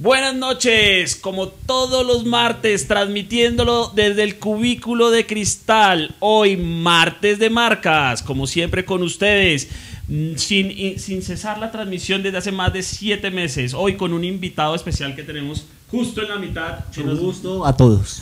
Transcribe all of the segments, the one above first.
Buenas noches, como todos los martes, transmitiéndolo desde el cubículo de cristal. Hoy, martes de marcas, como siempre con ustedes, sin cesar la transmisión desde hace más de 7 meses. Hoy con un invitado especial que tenemos justo en la mitad. Un gusto a todos.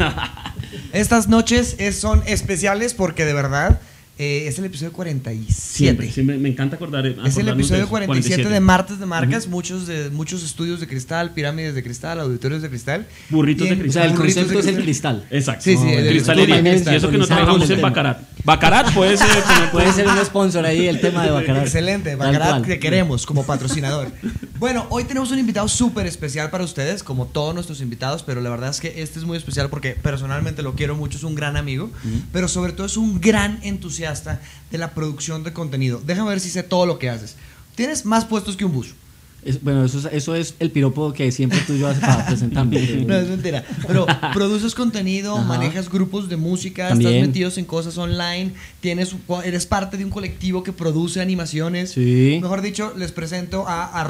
Estas noches son especiales porque de verdad es el episodio 47. Siempre, me encanta acordar. Es el episodio 47 de Martes de Marcas. Uh-huh. Muchos estudios de cristal, pirámides de cristal, auditorios de cristal. Burritos de cristal. O sea, el concepto es el cristal. Exacto. Sí, el cristalería. Y eso que no trabajamos en Bacarat. Bacarat puede ser. Puede ser un sponsor ahí el tema de Bacarat. Excelente, Bacarat que queremos como patrocinador. Bueno, hoy tenemos un invitado súper especial para ustedes, como todos nuestros invitados, pero la verdad es que este es muy especial porque personalmente lo quiero mucho, es un gran amigo, pero sobre todo es un gran entusiasta de la producción de contenido. Déjame ver si sé todo lo que haces. Tienes más puestos que un bus. Bueno, eso es el piropo que siempre tú y yo haces para presentarme. No, es mentira. Pero produces contenido, Ajá. Manejas grupos de música, También. Estás metido en cosas online, eres parte de un colectivo que produce animaciones. Sí. Mejor dicho, les presento a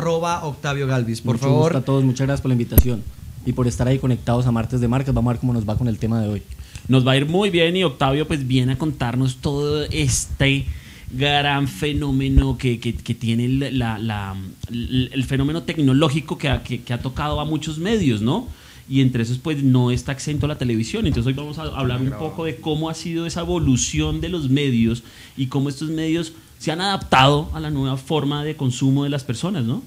@Octavio Galvis, por Mucho favor. gusto a todos, muchas gracias por la invitación y por estar ahí conectados a Martes de Marcas. Vamos a ver cómo nos va con el tema de hoy. Nos va a ir muy bien y Octavio pues viene a contarnos todo este gran fenómeno que tiene el fenómeno tecnológico que ha tocado a muchos medios, ¿no? Y entre esos pues no está exento la televisión. Entonces hoy vamos a hablar un poco de cómo ha sido esa evolución de los medios y cómo estos medios se han adaptado a la nueva forma de consumo de las personas, ¿no?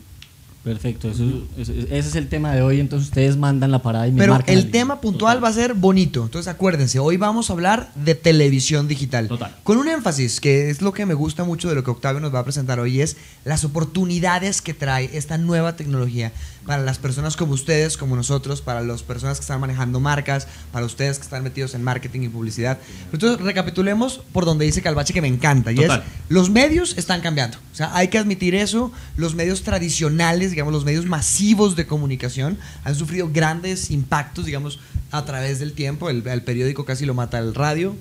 Perfecto, ese es el tema de hoy. Entonces ustedes mandan la parada y me Pero marcan. el tema puntual va a ser bonito. Entonces acuérdense, hoy vamos a hablar de televisión digital. Total. Con un énfasis, que es lo que me gusta mucho de lo que Octavio nos va a presentar hoy, es las oportunidades que trae esta nueva tecnología para las personas como ustedes, como nosotros, para las personas que están manejando marcas, para ustedes que están metidos en marketing y publicidad. Entonces recapitulemos por donde dice Calvache, que me encanta, y Total. es, los medios están cambiando. O sea, hay que admitir eso. Los medios tradicionales, digamos, los medios masivos de comunicación han sufrido grandes impactos, digamos, a través del tiempo. El periódico casi lo mata el radio.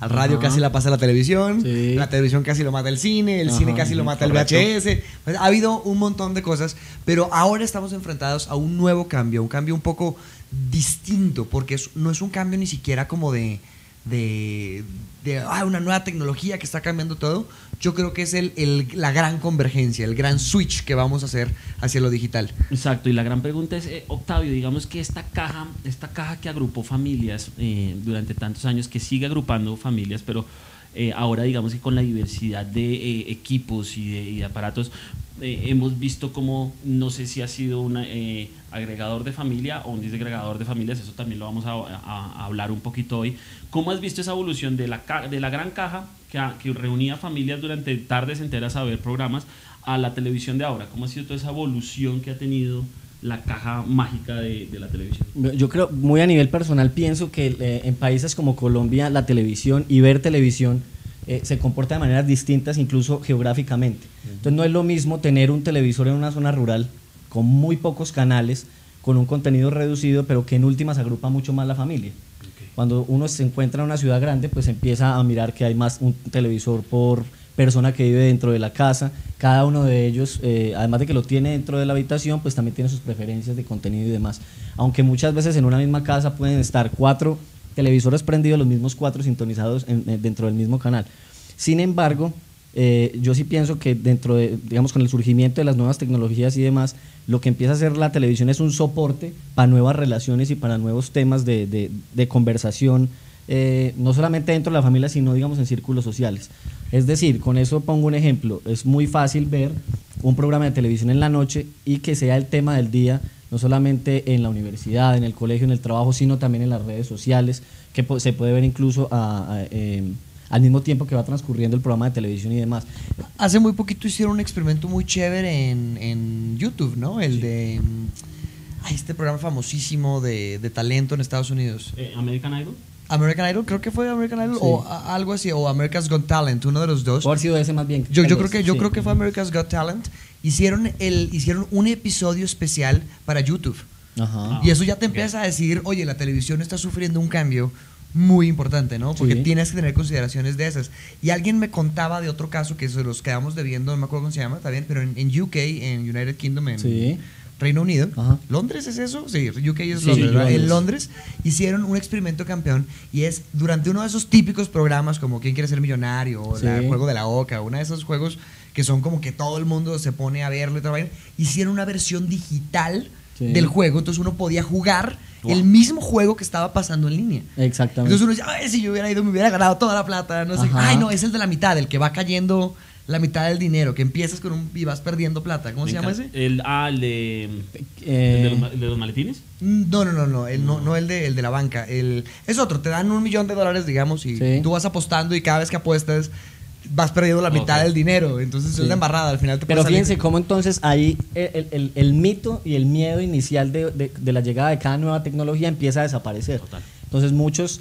Al radio Ajá. casi la pasa la televisión, Sí. la televisión casi lo mata el cine Ajá, casi lo mata correcto. el VHS. Pues, ha habido un montón de cosas, pero ahora estamos enfrentados a un nuevo cambio, un cambio un poco distinto, porque no es un cambio ni siquiera como de una nueva tecnología que está cambiando todo. Yo creo que es la gran convergencia, el gran switch que vamos a hacer hacia lo digital. Exacto, y la gran pregunta es, Octavio, digamos que esta caja que agrupó familias durante tantos años, que sigue agrupando familias, pero ahora digamos que con la diversidad de equipos y de aparatos, hemos visto como, no sé si ha sido un agregador de familia o un desagregador de familias, eso también lo vamos a hablar un poquito hoy. ¿Cómo has visto esa evolución de la gran caja que reunía familias durante tardes enteras a ver programas a la televisión de ahora? ¿Cómo ha sido toda esa evolución que ha tenido la caja mágica de la televisión? Yo creo, muy a nivel personal, pienso que en países como Colombia la televisión y ver televisión se comporta de maneras distintas, incluso geográficamente. Entonces no es lo mismo tener un televisor en una zona rural con muy pocos canales, con un contenido reducido, pero que en últimas agrupa mucho más la familia. Okay. Cuando uno se encuentra en una ciudad grande, pues empieza a mirar que hay más un televisor por persona que vive dentro de la casa. Cada uno de ellos, además de que lo tiene dentro de la habitación, pues también tiene sus preferencias de contenido y demás. Aunque muchas veces en una misma casa pueden estar 4 televisores prendidos, los mismos 4 sintonizados dentro del mismo canal. Sin embargo, yo sí pienso que dentro de, digamos, con el surgimiento de las nuevas tecnologías y demás, lo que empieza a hacer la televisión es un soporte para nuevas relaciones y para nuevos temas de conversación, no solamente dentro de la familia, sino digamos en círculos sociales. Es decir, con eso pongo un ejemplo, es muy fácil ver un programa de televisión en la noche y que sea el tema del día, no solamente en la universidad, en el colegio, en el trabajo, sino también en las redes sociales, que se puede ver incluso al mismo tiempo que va transcurriendo el programa de televisión y demás. Hace muy poquito hicieron un experimento muy chévere en YouTube, ¿no? El de este programa famosísimo de talento en Estados Unidos. ¿American Idol? American Idol, creo que fue American Idol, sí. O algo así, o America's Got Talent, uno de los dos. O ha sido ese más bien. Yo creo que fue America's Got Talent. Hicieron un episodio especial para YouTube. Ajá. Y eso ya te empieza a decir, oye, la televisión está sufriendo un cambio muy importante, ¿no? Porque tienes que tener consideraciones de esas. Y alguien me contaba de otro caso que se los quedamos debiendo, no me acuerdo cómo se llama, está bien, pero en UK, en United Kingdom, Reino Unido. Ajá. ¿Londres es eso? Sí, UK es Sí, Londres, ¿verdad? Londres. En Londres hicieron un experimento campeón y es durante uno de esos típicos programas como ¿Quién quiere ser millonario? O Sí. el Juego de la Oca, uno de esos juegos que son como que todo el mundo se pone a verlo y trabajar. Hicieron una versión digital Sí. del juego, entonces uno podía jugar Wow. el mismo juego que estaba pasando en línea. Exactamente. Entonces uno dice, ay, si yo hubiera ido me hubiera ganado toda la plata, no sé. Ajá. Ay, no, es el de la mitad, el que va cayendo la mitad del dinero, que empiezas con un y vas perdiendo plata. ¿Cómo se llama ese? El de los maletines. No, no el de la banca. Es otro, te dan $1 millón, digamos, y Sí. tú vas apostando y cada vez que apuestas vas perdiendo la mitad Ok. del dinero. Entonces Sí. es una embarrada, al final te Pero puedes salir. fíjense cómo entonces ahí el mito y el miedo inicial de la llegada de cada nueva tecnología empieza a desaparecer. Total. Entonces muchos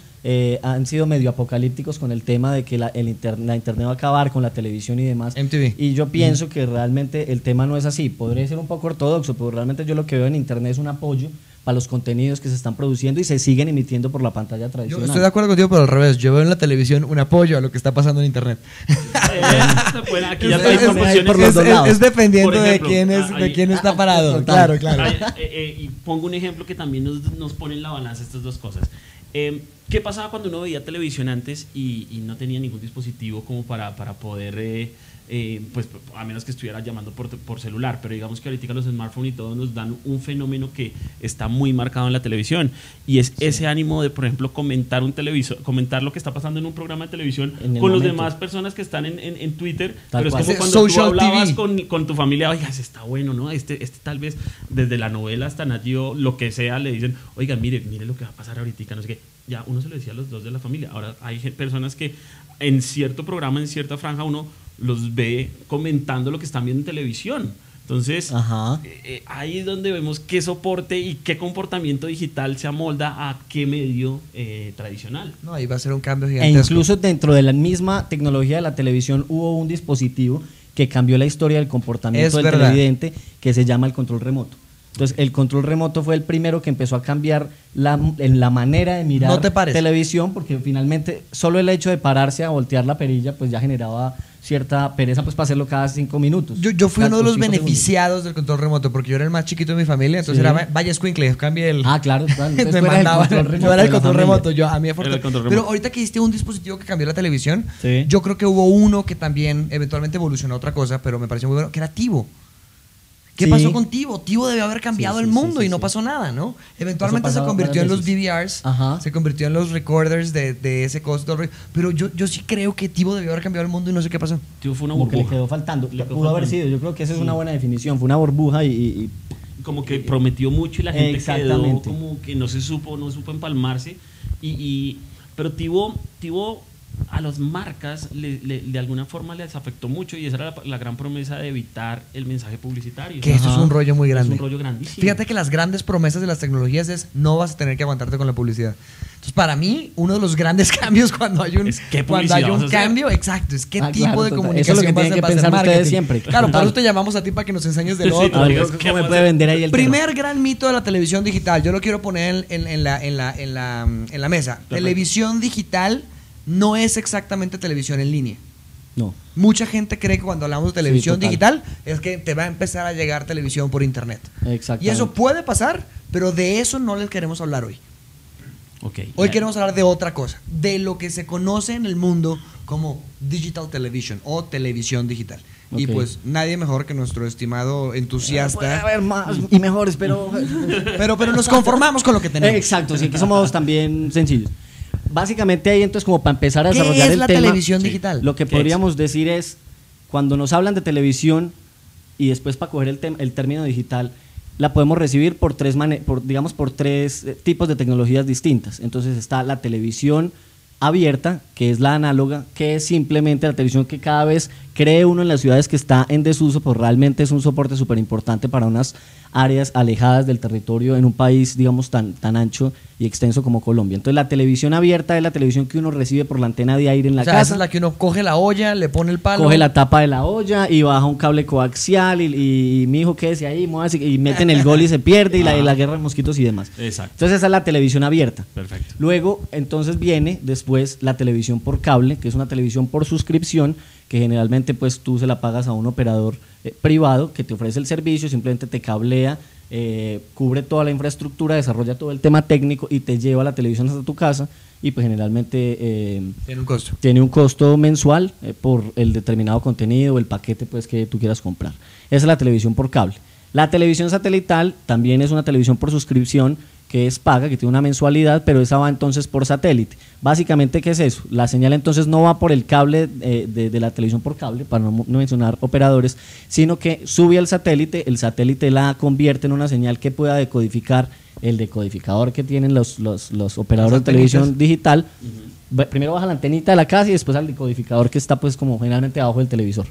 han sido medio apocalípticos con el tema de que la internet va a acabar con la televisión y demás. MTV. Y yo pienso que realmente el tema no es así. Podría ser un poco ortodoxo, pero realmente yo lo que veo en internet es un apoyo para los contenidos que se están produciendo y se siguen emitiendo por la pantalla Yo tradicional. estoy de acuerdo contigo, pero al revés. Yo veo en la televisión un apoyo a lo que está pasando en internet. Bueno, aquí ya Es- hay es- proporciones. por los dos lados. Es dependiendo Por ejemplo, de quién está parado. total. Claro. Y pongo un ejemplo que también nos pone en la balanza estas dos cosas. ¿Qué pasaba cuando uno veía televisión antes y no tenía ningún dispositivo como para poder, pues a menos que estuviera llamando por celular? Pero digamos que ahorita los smartphones y todo nos dan un fenómeno que está muy marcado en la televisión y es ese ánimo de, por ejemplo, comentar comentar lo que está pasando en un programa de televisión En el con los momento. demás personas que están en Twitter. Tal Pero es cual. como Ese cuando tú social hablabas TV. con tu familia, oiga, ese está bueno, ¿no? Este tal vez desde la novela hasta Nat Geo, lo que sea, le dicen, oiga, mire lo que va a pasar ahorita, no sé qué. Ya uno se lo decía a los dos de la familia. Ahora hay personas que en cierto programa, en cierta franja, uno los ve comentando lo que están viendo en televisión. Entonces, Ajá. ahí es donde vemos qué soporte y qué comportamiento digital se amolda a qué medio tradicional. No, ahí va a ser un cambio E gigantesco. incluso dentro de la misma tecnología de la televisión hubo un dispositivo que cambió la historia del comportamiento Es del verdad. televidente, que se llama el control remoto. Entonces, el control remoto fue el primero que empezó a cambiar en la manera de mirar ¿No te parece? televisión, porque finalmente solo el hecho de pararse a voltear la perilla pues ya generaba cierta pereza pues para hacerlo cada 5 minutos. Yo fui Cada uno de los 5 segundos. beneficiados del control remoto porque yo era el más chiquito de mi familia, entonces Sí. era vaya escuincle, cambie el. Ah, claro, claro. Entonces, me tú eras el mandaba, control remoto yo era el de la control familia. remoto, yo a mí me Era el control Pero remoto. ahorita que hiciste un dispositivo que cambió la televisión, Sí. yo creo que hubo uno que también eventualmente evolucionó a otra cosa, pero me pareció muy bueno, que era Tivo. ¿Qué Sí. pasó con Tivo? Tivo debió haber cambiado Sí, el sí, mundo sí, y no sí. pasó nada, ¿no? Eventualmente Eso se pasaba convirtió en varias los veces. DVRs, Ajá. se convirtió en los recorders de ese costo. Pero yo sí creo que Tivo debió haber cambiado el mundo y no sé qué pasó. Tío, fue una Como que le burbuja. quedó faltando. Le quedó Pudo haber faltando. sido, yo creo que esa es Sí. una buena definición. Fue una burbuja y Como que prometió mucho y la gente quedó Exactamente. como que no supo empalmarse. Pero Tivo a las marcas de alguna forma les afectó mucho y esa era la gran promesa de evitar el mensaje publicitario. Que eso es un rollo muy grande. Es un rollo grandísimo. Fíjate que las grandes promesas de las tecnologías es no vas a tener que aguantarte con la publicidad. Entonces, para mí, uno de los grandes cambios cuando hay un, Es qué cuando publicidad hay un vas a hacer. cambio, exacto, es qué Ah, tipo claro, de total. comunicación Eso es lo que vas a tienen que hacer pensar marketing. ustedes siempre. Claro, por Total. eso te llamamos a ti para que nos enseñes del Sí, otro. total. a ver ¿qué cómo me vamos puede a hacer? vender ahí el tema. Primer gran mito de la televisión digital, yo lo quiero poner en la mesa. Televisión digital no es exactamente televisión en línea. No. Mucha gente cree que cuando hablamos de televisión total. digital es que te va a empezar a llegar televisión por internet. Exactamente. Y eso puede pasar, pero de eso no les queremos hablar hoy. Ok. Hoy queremos hablar de otra cosa, de lo que se conoce en el mundo como digital television o televisión digital. Y Ok. pues nadie mejor que nuestro estimado Puede entusiasta. haber más y mejores, pero Pero nos conformamos con lo que tenemos. exacto, sí, que somos también sencillos. Básicamente ahí entonces como para empezar a ¿Qué desarrollar es el la tema, televisión Sí. digital? lo que ¿Qué podríamos decir es cuando nos hablan de televisión y después para coger el término digital la podemos recibir por por tres tipos de tecnologías distintas. Entonces está la televisión abierta, que es la análoga, que es simplemente la televisión que cada vez cree uno en las ciudades que está en desuso, pues realmente es un soporte súper importante para unas áreas alejadas del territorio en un país, digamos, tan ancho y extenso como Colombia. Entonces la televisión abierta es la televisión que uno recibe por la antena de aire en la O sea, esa casa. es la que uno coge la olla, le pone el palo. Coge la tapa de la olla y baja un cable coaxial y mi hijo quédese ahí, muévase, y meten el gol y se pierde y la guerra de mosquitos y demás. Exacto. Entonces esa es la televisión abierta. Perfecto. Luego, entonces viene después la televisión por cable, que es una televisión por suscripción, que generalmente pues tú se la pagas a un operador privado que te ofrece el servicio, simplemente te cablea cubre toda la infraestructura, desarrolla todo el tema técnico y te lleva la televisión hasta tu casa y pues generalmente tiene un costo mensual por el determinado contenido, el paquete pues que tú quieras comprar. Esa es la televisión por cable. La televisión satelital también es una televisión por suscripción que es paga, que tiene una mensualidad, pero esa va entonces por satélite. Básicamente, ¿qué es eso? La señal entonces no va por el cable de la televisión por cable, para no mencionar operadores, sino que sube al satélite, el satélite la convierte en una señal que pueda decodificar el decodificador que tienen los operadores de televisión digital. Primero baja la antenita de la casa y después al decodificador que está pues como generalmente abajo del televisor.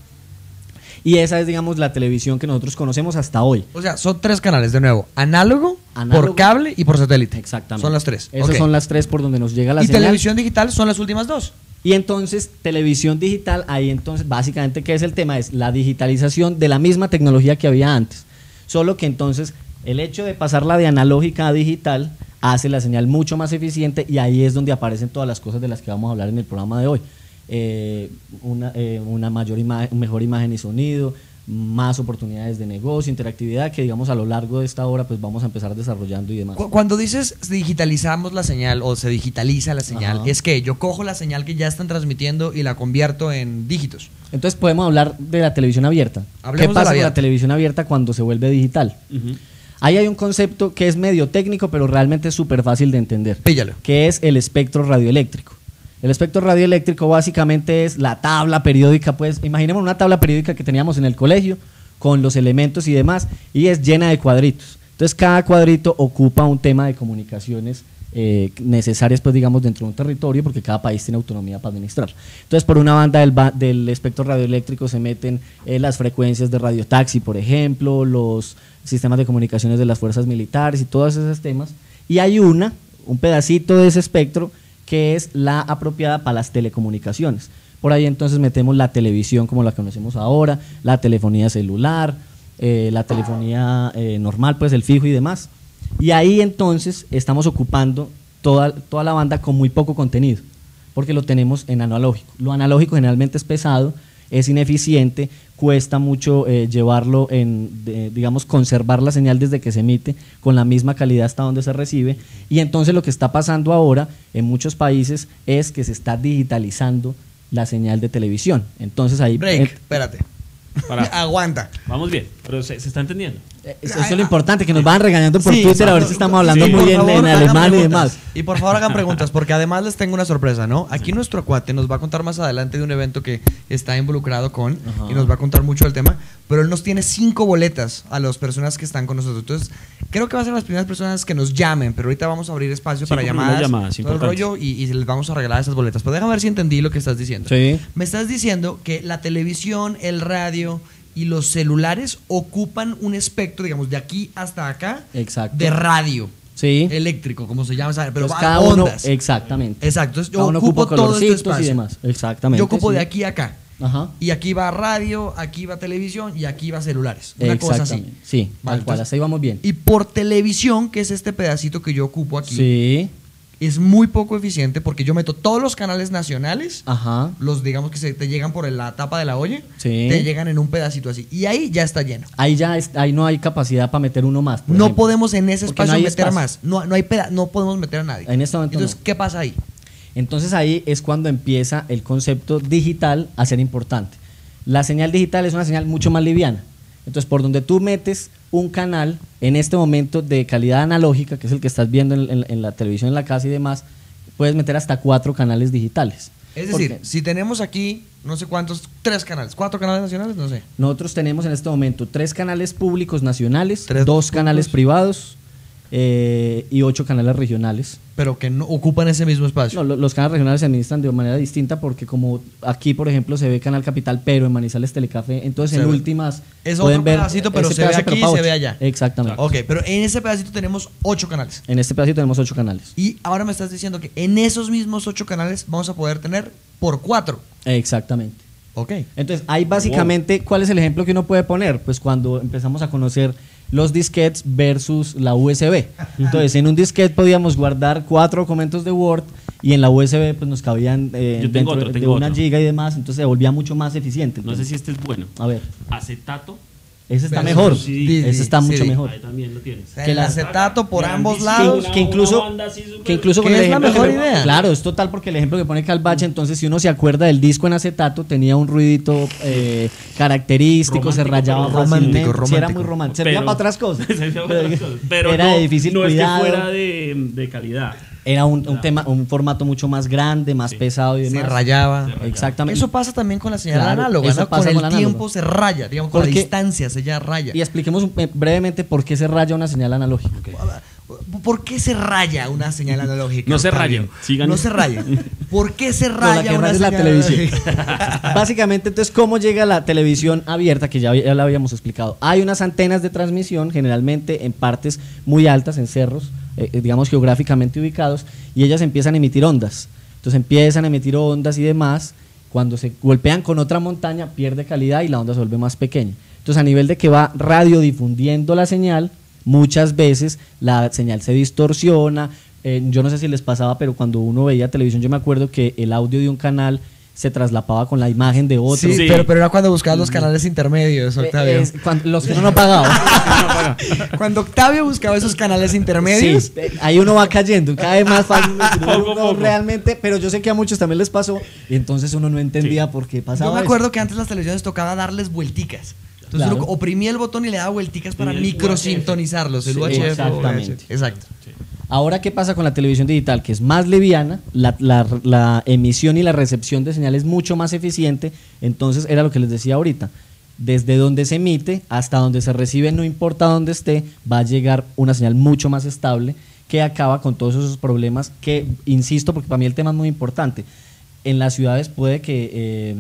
Y esa es, digamos, la televisión que nosotros conocemos hasta hoy. O sea, son 3 canales, de nuevo. Análogo, por cable y por satélite. Exactamente. Son las 3. Esas son las 3 por donde nos llega la señal. Y televisión digital son las últimas 2. Y entonces, televisión digital, ahí entonces, básicamente, ¿qué es el tema? Es la digitalización de la misma tecnología que había antes. Solo que entonces, el hecho de pasarla de analógica a digital hace la señal mucho más eficiente y ahí es donde aparecen todas las cosas de las que vamos a hablar en el programa de hoy. Una mejor imagen y sonido, más oportunidades de negocio, interactividad que digamos a lo largo de esta hora pues vamos a empezar desarrollando y demás. Cuando dices digitalizamos la señal o se digitaliza la señal, es que yo cojo la señal que ya están transmitiendo y la convierto en dígitos. Entonces podemos hablar de la televisión abierta. Hablemos ¿Qué pasa con la televisión abierta cuando se vuelve digital? Ahí hay un concepto que es medio técnico pero realmente es súper fácil de entender. Píllalo. Que es el espectro radioeléctrico. El espectro radioeléctrico básicamente es la tabla periódica, pues imaginemos una tabla periódica que teníamos en el colegio con los elementos y demás y es llena de cuadritos. Entonces cada cuadrito ocupa un tema de comunicaciones necesarias pues digamos dentro de un territorio porque cada país tiene autonomía para administrar. Entonces por una banda del espectro radioeléctrico se meten las frecuencias de radiotaxi, por ejemplo, los sistemas de comunicaciones de las fuerzas militares y todos esos temas y hay un pedacito de ese espectro que es la apropiada para las telecomunicaciones. Por ahí entonces metemos la televisión como la conocemos ahora, la telefonía celular, la telefonía normal, pues el fijo y demás. Y ahí entonces estamos ocupando toda la banda con muy poco contenido, porque lo tenemos en analógico. Lo analógico generalmente es pesado, es ineficiente, cuesta mucho llevarlo digamos, conservar la señal desde que se emite con la misma calidad hasta donde se recibe. Y entonces lo que está pasando ahora en muchos países es que se está digitalizando la señal de televisión. Entonces ahí... Espérate. Aguanta. Vamos bien, pero se está entendiendo. Eso es lo importante, que nos van regañando por Twitter a ver si estamos hablando muy muy bien en alemán y demás. Y por favor hagan preguntas, porque además les tengo una sorpresa, ¿no? Aquí nuestro cuate nos va a contar más adelante de un evento que está involucrado con, y nos va a contar mucho del tema, pero él nos tiene 5 boletas a las personas que están con nosotros. Entonces, creo que va a ser las primeras personas que nos llamen, pero ahorita vamos a abrir espacio para llamadas, todo el rollo, y les vamos a regalar esas boletas. Pero déjame ver si entendí lo que estás diciendo. Sí. Me estás diciendo que la televisión, el radio y los celulares ocupan un espectro, digamos, de aquí hasta acá, exacto, de radio. Sí. Eléctrico, como se llama, pero pues cada ondas. Uno, exactamente. Exacto. Entonces, yo cada uno ocupo todo este espacio. Y demás. Exactamente. Yo ocupo sí. de aquí a acá. Ajá. Y aquí va radio, aquí va televisión y aquí va celulares. Una cosa así. Sí, vale, tal cual, así vamos bien. Y por televisión, que es este pedacito que yo ocupo aquí, sí, es muy poco eficiente porque yo meto todos los canales nacionales, ajá, los digamos que te llegan por la tapa de la olla, sí, te llegan en un pedacito así. Y ahí ya está lleno. Ahí no hay capacidad para meter uno más. No podemos en ese espacio no meter espacio. más. No podemos meter a nadie. En este momento Entonces, no. ¿qué pasa ahí? Entonces ahí es cuando empieza el concepto digital a ser importante. La señal digital es una señal mucho más liviana. Entonces, por donde tú metes un canal, en este momento de calidad analógica, que es el que estás viendo en la televisión, en la casa y demás, puedes meter hasta 4 canales digitales. Es decir, si tenemos aquí, no sé cuántos, 3 canales, 4 canales nacionales, no sé. Nosotros tenemos en este momento 3 canales públicos nacionales, 2 públicos, canales privados y 8 canales regionales. Pero que no ocupan ese mismo espacio. No, los canales regionales se administran de manera distinta porque como aquí, por ejemplo, se ve Canal Capital, pero en Manizales Telecafé, entonces en últimas es pueden otro ver pedacito, pero se ve pedacito, aquí y se ve allá. Exactamente. Ok, pero en ese pedacito tenemos 8 canales. En este pedacito tenemos 8 canales. Y ahora me estás diciendo que en esos mismos 8 canales vamos a poder tener por 4. Exactamente. Ok. Entonces, ahí básicamente, ¿cuál es el ejemplo que uno puede poner? Pues cuando empezamos a conocer los disquetes versus la USB. Entonces, en un disquete podíamos guardar 4 documentos de Word y en la USB pues nos cabían tengo de 1 giga y demás, entonces se volvía mucho más eficiente. No sé si este es bueno. A ver. Acetato Ese está Versus mejor. CD. Ese está mucho CD. mejor. Ahí también lo tienes. O sea, que el la- acetato por ambos Grandísimo, lados. una- Que incluso- una banda así súper- Que incluso Que con el es la ejemplo mejor que- idea. Claro, es total porque el ejemplo que pone Calvache, entonces si uno se acuerda del disco en acetato, tenía un ruidito característico, se Romántico, rayaba pero fácilmente. romántico, Sí, era romántico. muy romántico. Servía para otras cosas. Pero era no, de difícil no cuidado. es que fuera de calidad. Era un tema, un formato mucho más grande, más pesado y Se demás. rayaba. Exactamente. Eso pasa también con la señal Claro, análoga, eso ¿no? pasa Con con el la tiempo análoga. se raya, digamos, con la Porque- distancia se ya raya. Y expliquemos brevemente por qué se raya una señal analógica. ¿Por qué se raya una señal analógica? No se Octavio? rayen, sigan. No se rayen. ¿Por qué se Con la raya que una raya es la señal televisión. analógica? Básicamente, entonces, ¿cómo llega la televisión abierta? Que ya la habíamos explicado. Hay unas antenas de transmisión, generalmente en partes muy altas, en cerros, digamos geográficamente ubicados, y ellas empiezan a emitir ondas. Entonces empiezan a emitir ondas y demás. Cuando se golpean con otra montaña, pierde calidad y la onda se vuelve más pequeña. Entonces, a nivel de que va radiodifundiendo la señal, muchas veces la señal se distorsiona. Yo no sé si les pasaba, pero cuando uno veía televisión, yo me acuerdo que el audio de un canal se traslapaba con la imagen de otro. Sí, Sí. pero era cuando buscabas los canales intermedios, Octavio. Los que uno no pagaba. Cuando Octavio buscaba esos canales intermedios, Sí, ahí uno va cayendo, cada vez más fácil. Poco a poco. Realmente, pero yo sé que a muchos también les pasó y entonces uno no entendía por qué pasaba. yo me eso. acuerdo que antes las televisiones tocaba darles vuelticas. Entonces Claro. uno oprimía el botón y le daba vuelticas para Y el microsintonizarlos. El Sí, UHF. exactamente. Exacto. Ahora, ¿qué pasa con la televisión digital? Que es más liviana, la emisión y la recepción de señal es mucho más eficiente. Entonces, era lo que les decía ahorita. Desde donde se emite hasta donde se recibe, no importa dónde esté, va a llegar una señal mucho más estable que acaba con todos esos problemas que, insisto, porque para mí el tema es muy importante. En las ciudades puede que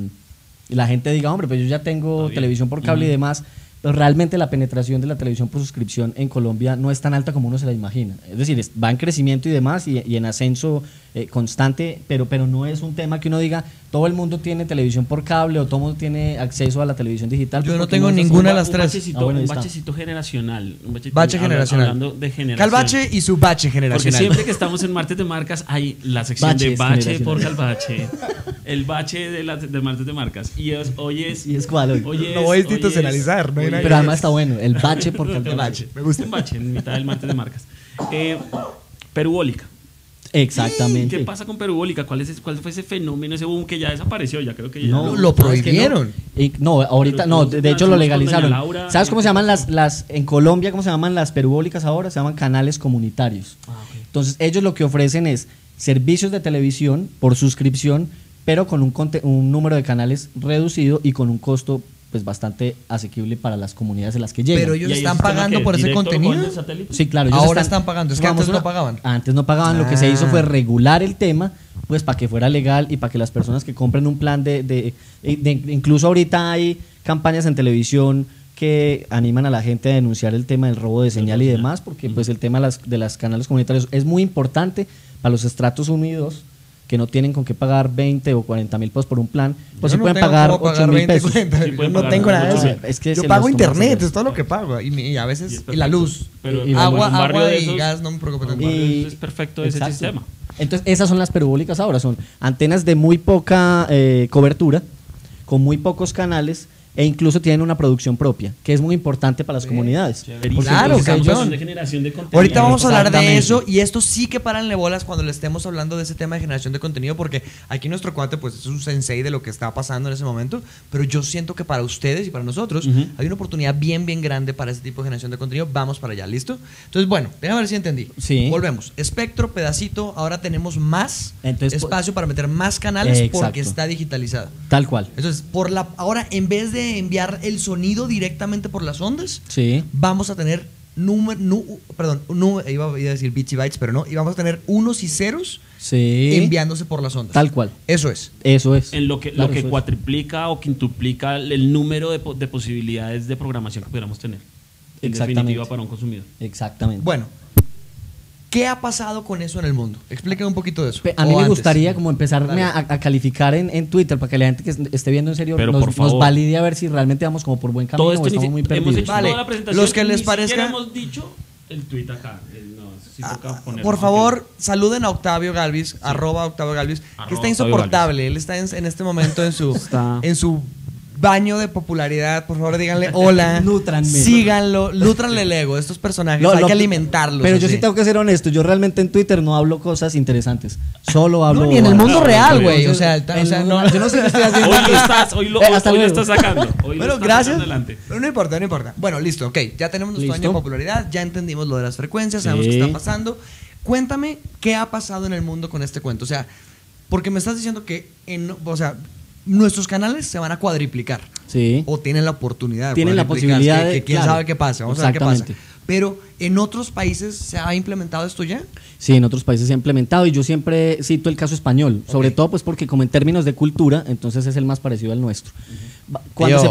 la gente diga, hombre, pues yo ya tengo Está bien. televisión por cable y demás, pero realmente la penetración de la televisión por suscripción en Colombia no es tan alta como uno se la imagina. Es decir, va en crecimiento y demás y en ascenso constante, pero no es un tema que uno diga, todo el mundo tiene televisión por cable o todo el mundo tiene acceso a la televisión digital. Yo no porque tengo es así. ninguna de las Un tres. bachecito, Bueno, ahí un está. bachecito generacional. Un Bache generacional. Hablando de generación. Calvache y su bache Porque generacional. siempre que estamos en Martes de Marcas hay la sección de Baches bache por generacionales. Calvache, el bache de Martes de Marcas. Hoy es. ¿Y es cuál hoy? No voy a institucionalizar, no hay nada. Pero además está bueno, el bache por El Calvache. bache, me gusta. Un bache en mitad del Martes de Marcas. Perubólica. Exactamente. ¿Qué pasa con Perubólica? ¿Cuál fue ese fenómeno, ese boom que ya desapareció? Ya creo que ya. No, Lo ¿sabes que prohibieron. No? No, ahorita Pero no, entonces, de hecho lo nacimos con legalizaron. doña Laura, ¿Sabes cómo se llaman entonces- las en Colombia, cómo se llaman las perubólicas ahora? Se llaman canales comunitarios. Entonces, ellos lo que ofrecen es servicios de televisión por suscripción, pero con un número de canales reducido y con un costo pues bastante asequible para las comunidades en las que llegan. Pero ellos ¿Y ahí están el sistema pagando qué? por ese ¿Directo lo contenido. ponen en el satélite? Sí, claro. ellos Ahora están pagando, es que Vamos, antes no pagaban. Antes no pagaban, lo que se hizo Ah. fue regular el tema, pues para que fuera legal y para que las personas que compren un plan incluso ahorita hay campañas en televisión que animan a la gente a denunciar el tema del robo de señal y demás, porque pues el tema de las canales comunitarios es muy importante para los estratos 1 y 2, que no tienen con qué pagar 20 o 40 mil pesos por un plan, pues Yo sí no pueden tengo pagar cómo 8 mil 20, pesos. 40. Sí, Yo pueden no pagar tengo nada de 8.000. eso. Es que Yo se pago los toman internet, serios. es todo lo que pago. Y a Y veces es y la perfecto. luz. Pero Y agua, en un barrio agua de y esos- gas no me preocupa tanto. es perfecto ese Exacto. sistema. Entonces, esas son las perubólicas ahora, son antenas de muy poca cobertura, con muy pocos canales, e incluso tienen una producción propia, que es muy importante para las comunidades. Chéverísimo. Claro, Entonces, campeón. estamos de generación de contenido. Ahorita vamos a hablar de Exactamente. eso y esto sí que páranle bolas cuando le estemos hablando de ese tema de generación de contenido porque aquí nuestro cuate pues es un sensei de lo que está pasando en ese momento, pero yo siento que para ustedes y para nosotros Ujú. hay una oportunidad bien grande para ese tipo de generación de contenido. Vamos para allá, ¿listo? Entonces, bueno, déjame ver si entendí. Sí. Volvemos. Espectro, pedacito, ahora tenemos más Entonces, espacio para meter más canales Exacto. porque está digitalizado. Tal cual. Entonces, ahora en vez de enviar el sonido directamente por las ondas, Sí. vamos a tener iba a decir bits y bytes, pero no, y vamos a tener unos y ceros Sí. enviándose por las ondas. Tal cual. Eso es. Eso es. En lo que Claro, eso es. cuatriplica o quintuplica el número de posibilidades de programación que pudiéramos tener. En Exactamente. definitiva para un consumidor. Exactamente. Bueno, ¿qué ha pasado con eso en el mundo? Explíqueme un poquito de eso. A mí O me antes. gustaría como empezarme Dale. a calificar en Twitter para que la gente que esté viendo en serio Pero por nos favor. valide a ver si realmente vamos como por buen camino Todo o esto estamos muy hemos perdidos. hecho Vale, toda la presentación. los que les ni parezca- siquiera hemos dicho el tweet acá. Sí toca ponerlo, Por aunque- favor, saluden a Octavio Galvis, @Octavio Galvis, que Arroba está Octavio insoportable. Él está en este momento en su Está- en su baño de popularidad. Por favor, díganle hola. Nútranme. Síganlo, nútranle el ego. Estos personajes hay que alimentarlos. Pero yo así. sí tengo que ser honesto. Yo realmente en Twitter no hablo cosas interesantes. Solo hablo. No, ni en el mundo real, güey. O sea, no, yo no sé qué estoy haciendo. Hoy lo estás sacando. Hoy bueno, lo estás gracias. sacando adelante. Pero no importa, no importa. Bueno, listo, ok. Ya tenemos nuestro año de popularidad. Ya entendimos lo de las frecuencias. Sabemos qué está pasando. Cuéntame qué ha pasado en el mundo con este cuento. O sea, porque me estás diciendo que nuestros canales se van a cuadriplicar. Sí. O tienen la oportunidad de tienen la cuadriplicar. posibilidad de, que quién claro, sabe qué pasa. Vamos a ver qué pasa. exactamente. Pero ¿en otros países se ha implementado esto ya? Sí, en otros países se ha implementado y yo siempre cito el caso español, sobre todo pues porque como en términos de cultura, entonces es el más parecido al nuestro. Cuando se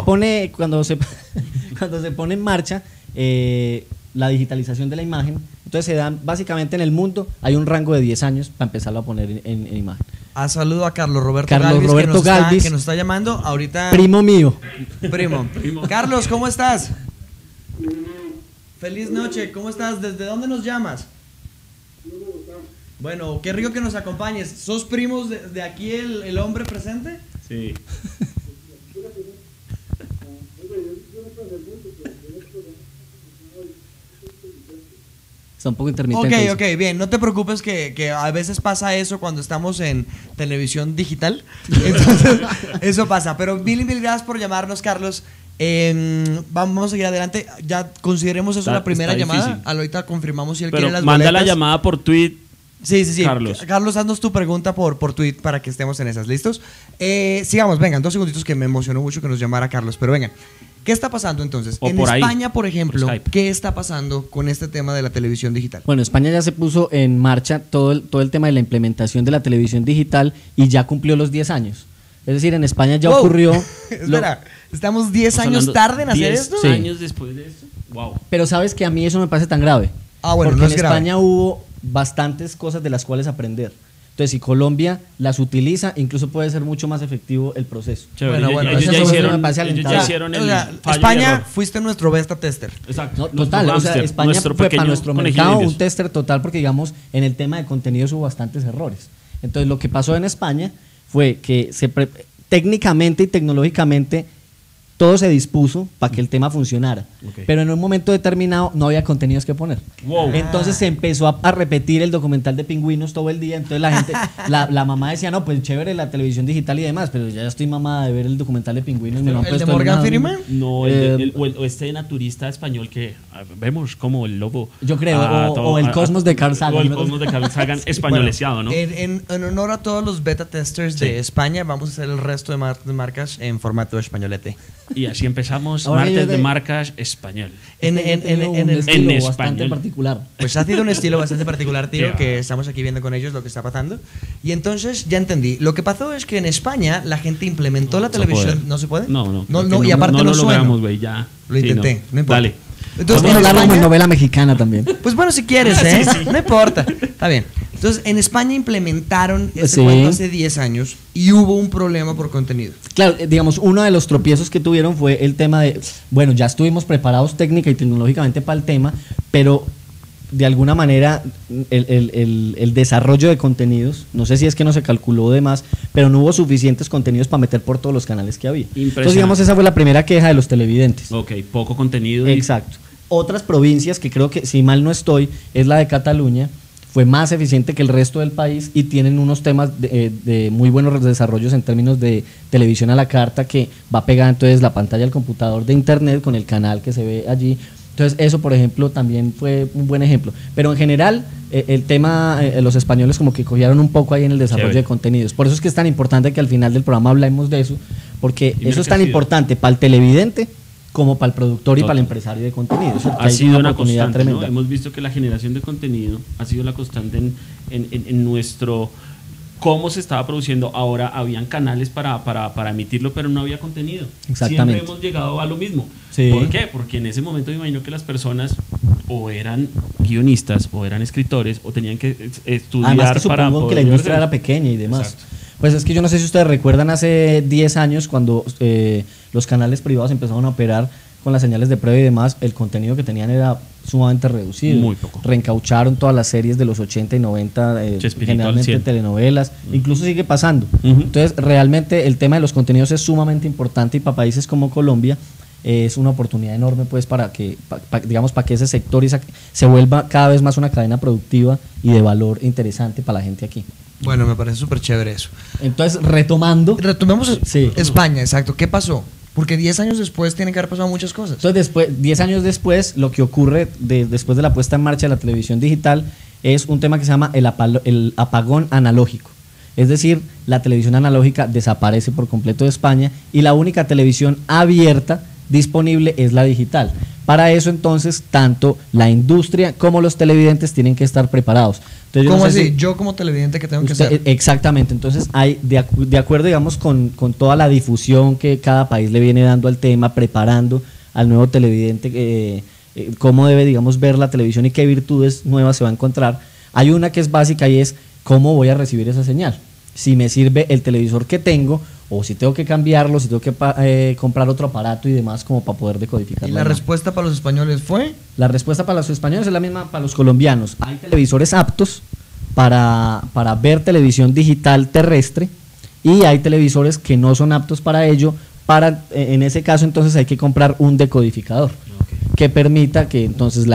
pone en marcha la digitalización de la imagen, entonces se dan básicamente en el mundo hay un rango de 10 años para empezarlo a poner en imagen. Saludo a Carlos Roberto Galvis, que nos está llamando ahorita. Primo mío. Primo. Carlos, ¿cómo estás? Feliz noche, ¿cómo estás? ¿Desde dónde nos llamas? Bueno, qué rico que nos acompañes. ¿Sos primos de aquí el hombre presente? Sí. Está un poco intermitente. Ok, bien, no te preocupes que a veces pasa eso cuando estamos en televisión digital. Entonces, eso pasa. Pero mil gracias por llamarnos, Carlos. Vamos a seguir adelante. Ya consideremos eso la primera llamada. Ahorita confirmamos si él quiere las manda boletas. la llamada por tweet. Sí. Carlos, haznos tu pregunta por tweet para que estemos en esas. ¿Listos? Sigamos, vengan, 2 segunditos que me emocionó mucho que nos llamara Carlos. Pero vengan, ¿qué está pasando entonces? En España, por ejemplo, ¿qué está pasando con este tema de la televisión digital? Bueno, España ya se puso en marcha todo el tema de la implementación de la televisión digital y ya cumplió los 10 años. Es decir, en España ya ocurrió... Espera, ¿estamos 10 años tarde en hacer esto? 10 años después de esto. Wow. Pero sabes que a mí eso me parece tan grave. Bueno, porque no es en grave. España hubo bastantes cosas de las cuales aprender. Entonces, si Colombia las utiliza, incluso puede ser mucho más efectivo el proceso. Chévere, Bueno, ellos ya eso hicieron el fallo España, fuiste nuestro beta tester. Exacto. No, total, o sea, España fue para nuestro mercado un test. tester total porque, digamos, en el tema de contenidos hubo bastantes errores. Entonces, lo que pasó en España fue que técnicamente y tecnológicamente todo se dispuso para que el tema funcionara. Pero en un momento determinado no había contenidos que poner. Wow. Entonces se empezó a repetir el documental de pingüinos todo el día. Entonces la gente, la mamá decía, no, pues chévere la televisión digital y demás, pero ya estoy mamada de ver el documental de pingüinos. ¿El de Morgan Freeman? No, o este naturista español que vemos como el lobo. Yo creo, o el Cosmos de Carl Sagan. O el Cosmos de Carl Sagan españoleciado, ¿no? En honor a todos los beta testers de España, vamos a hacer el resto de marcas en formato españolete. Y así empezamos, Ahora martes de marcas español. En un estilo en bastante español. particular. Pues ha sido un estilo bastante particular, tío, Yeah. que estamos aquí viendo con ellos lo que está pasando. Y entonces ya entendí. Lo que pasó es que en España la gente implementó la televisión. ¿No se puede? No, y aparte no lo suena. logramos, güey, ya. Lo intenté, no importa. Dale. Entonces, Vamos a en hablar como en España- novela mexicana también. Pues bueno, si quieres, ¿eh? No importa. Está bien. Entonces, en España implementaron este cuento hace 10 años y hubo un problema por contenido. Claro, digamos, uno de los tropiezos que tuvieron fue el tema de, bueno, ya estuvimos preparados técnica y tecnológicamente para el tema, pero de alguna manera el desarrollo de contenidos, no sé si es que no se calculó de más, pero no hubo suficientes contenidos para meter por todos los canales que había. Entonces, digamos, esa fue la primera queja de los televidentes. Ok, poco contenido. Exacto. Otras provincias que creo que, si mal no estoy, es la de Cataluña, fue más eficiente que el resto del país y tienen unos temas de muy buenos desarrollos en términos de televisión a la carta que va pegada entonces la pantalla del computador de internet con el canal que se ve allí. Entonces eso, por ejemplo, también fue un buen ejemplo. Pero en general, el tema, los españoles como que cogieron un poco ahí en el desarrollo de contenidos. Por eso es que es tan importante que al final del programa hablemos de eso, porque eso es tan importante para el televidente como para el productor y para el empresario de contenidos. Ha sido una constante, ¿no? Hemos visto que la generación de contenido ha sido la constante en nuestro cómo se estaba produciendo. Ahora habían canales para emitirlo, pero no había contenido. Exactamente. Siempre hemos llegado a lo mismo. Sí. ¿Por qué? Porque en ese momento me imagino que las personas o eran guionistas o eran escritores o tenían que estudiar. Además que para supongo que la industria era pequeña y demás. Exacto. Pues es que yo no sé si ustedes recuerdan hace 10 años cuando los canales privados empezaron a operar con las señales de prueba y demás, el contenido que tenían era sumamente reducido. Muy poco. Reencaucharon todas las series de los 80 y 90, Chespirito generalmente al 100. telenovelas, incluso sigue pasando. Ujú. Entonces, realmente el tema de los contenidos es sumamente importante y para países como Colombia es una oportunidad enorme pues para que, digamos, para que ese sector se vuelva cada vez más una cadena productiva y de valor interesante para la gente aquí. Bueno, me parece súper chévere eso. Entonces, retomando, Retomemos Sí. España, exacto. ¿Qué pasó? Porque 10 años después tienen que haber pasado muchas cosas. entonces 10 años después, lo que ocurre después de la puesta en marcha de la televisión digital es un tema que se llama el apagón analógico. Es decir, la televisión analógica desaparece por completo de España y la única televisión abierta disponible es la digital. Para eso entonces tanto la industria como los televidentes tienen que estar preparados. Entonces, yo ¿Cómo no sé así? si Yo como televidente, ¿qué tengo que usted- hacer? Exactamente, entonces hay de acuerdo digamos con toda la difusión que cada país le viene dando al tema, preparando al nuevo televidente cómo debe digamos ver la televisión y qué virtudes nuevas se va a encontrar. Hay una que es básica y es cómo voy a recibir esa señal. Si me sirve el televisor que tengo o si tengo que cambiarlo, si tengo que comprar otro aparato y demás como para poder decodificar. Y la respuesta para los españoles fue... La respuesta para los españoles es la misma para los colombianos. Hay televisores aptos para ver televisión digital terrestre y hay televisores que no son aptos para ello. En ese caso entonces hay que comprar un decodificador que permita que entonces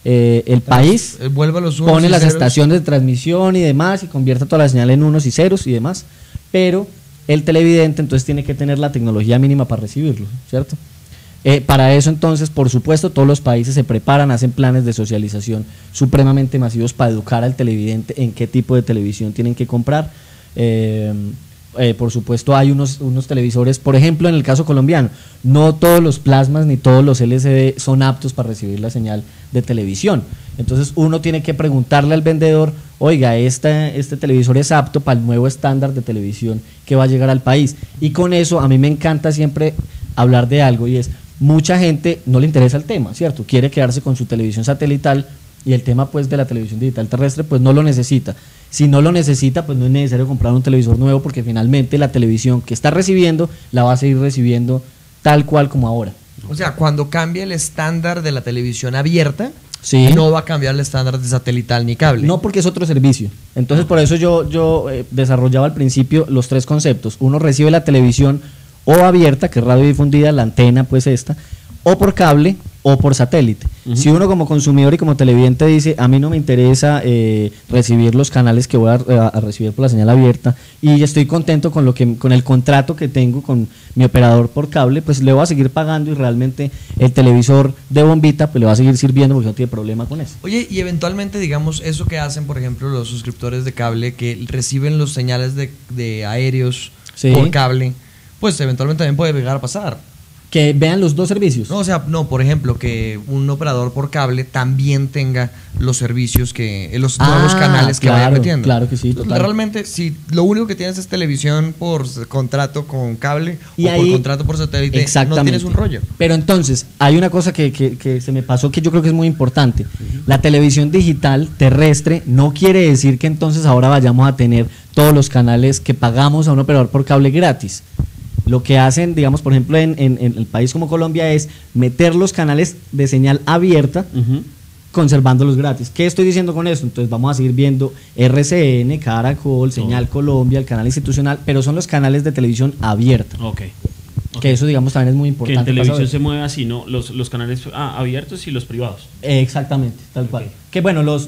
el país vuelva los unos pone y las ceros. estaciones de transmisión y demás y convierta toda la señal en unos y ceros y demás, pero el televidente entonces tiene que tener la tecnología mínima para recibirlo, ¿cierto? Para eso entonces, por supuesto, todos los países se preparan, hacen planes de socialización supremamente masivos para educar al televidente en qué tipo de televisión tienen que comprar. Por supuesto hay unos televisores, por ejemplo en el caso colombiano, no todos los plasmas ni todos los LCD son aptos para recibir la señal de televisión. Entonces uno tiene que preguntarle al vendedor, oiga, este televisor es apto para el nuevo estándar de televisión que va a llegar al país. Y con eso a mí me encanta siempre hablar de algo y es, mucha gente no le interesa el tema, ¿cierto? Quiere quedarse con su televisión satelital y el tema pues de la televisión digital terrestre pues no lo necesita. Si no lo necesita, pues no es necesario comprar un televisor nuevo porque finalmente la televisión que está recibiendo la va a seguir recibiendo tal cual como ahora. O sea, cuando cambie el estándar de la televisión abierta, Sí. no va a cambiar el estándar de satelital ni cable. No, porque es otro servicio. Entonces, por eso yo desarrollaba al principio los tres conceptos. Uno recibe la televisión o abierta, que es radiodifundida, la antena, pues esta, o por cable o por satélite. Si uno como consumidor y como televidente dice, a mí no me interesa recibir los canales que voy a recibir por la señal abierta y estoy contento con el contrato que tengo con mi operador por cable, pues le voy a seguir pagando y realmente el televisor de bombita pues le va a seguir sirviendo porque no tiene problema con eso. Oye, y eventualmente, digamos, eso que hacen, por ejemplo, los suscriptores de cable que reciben los señales de aéreos Sí. por cable, pues eventualmente también puede llegar a pasar. Que vean los dos servicios. No, o sea, no, por ejemplo, que un operador por cable también tenga los servicios los nuevos canales que vaya metiendo. Claro que sí, Entonces, total. realmente, si lo único que tienes es televisión por contrato con cable Y o por ahí- contrato por satélite, no Exactamente. tienes un rollo. Pero entonces, hay una cosa que se me pasó que yo creo que es muy importante. La televisión digital terrestre no quiere decir que entonces ahora vayamos a tener todos los canales que pagamos a un operador por cable gratis. Lo que hacen, digamos, por ejemplo, en el país como Colombia es meter los canales de señal abierta conservándolos gratis. ¿Qué estoy diciendo con eso? Entonces vamos a seguir viendo RCN, Caracol, Señal Colombia, el canal institucional, pero son los canales de televisión abierta. Ok. Que eso, digamos, también es muy Que importante. en televisión para se mueve así, ¿no? Los canales abiertos y los privados. exactamente, tal cual. Ok. Que bueno, los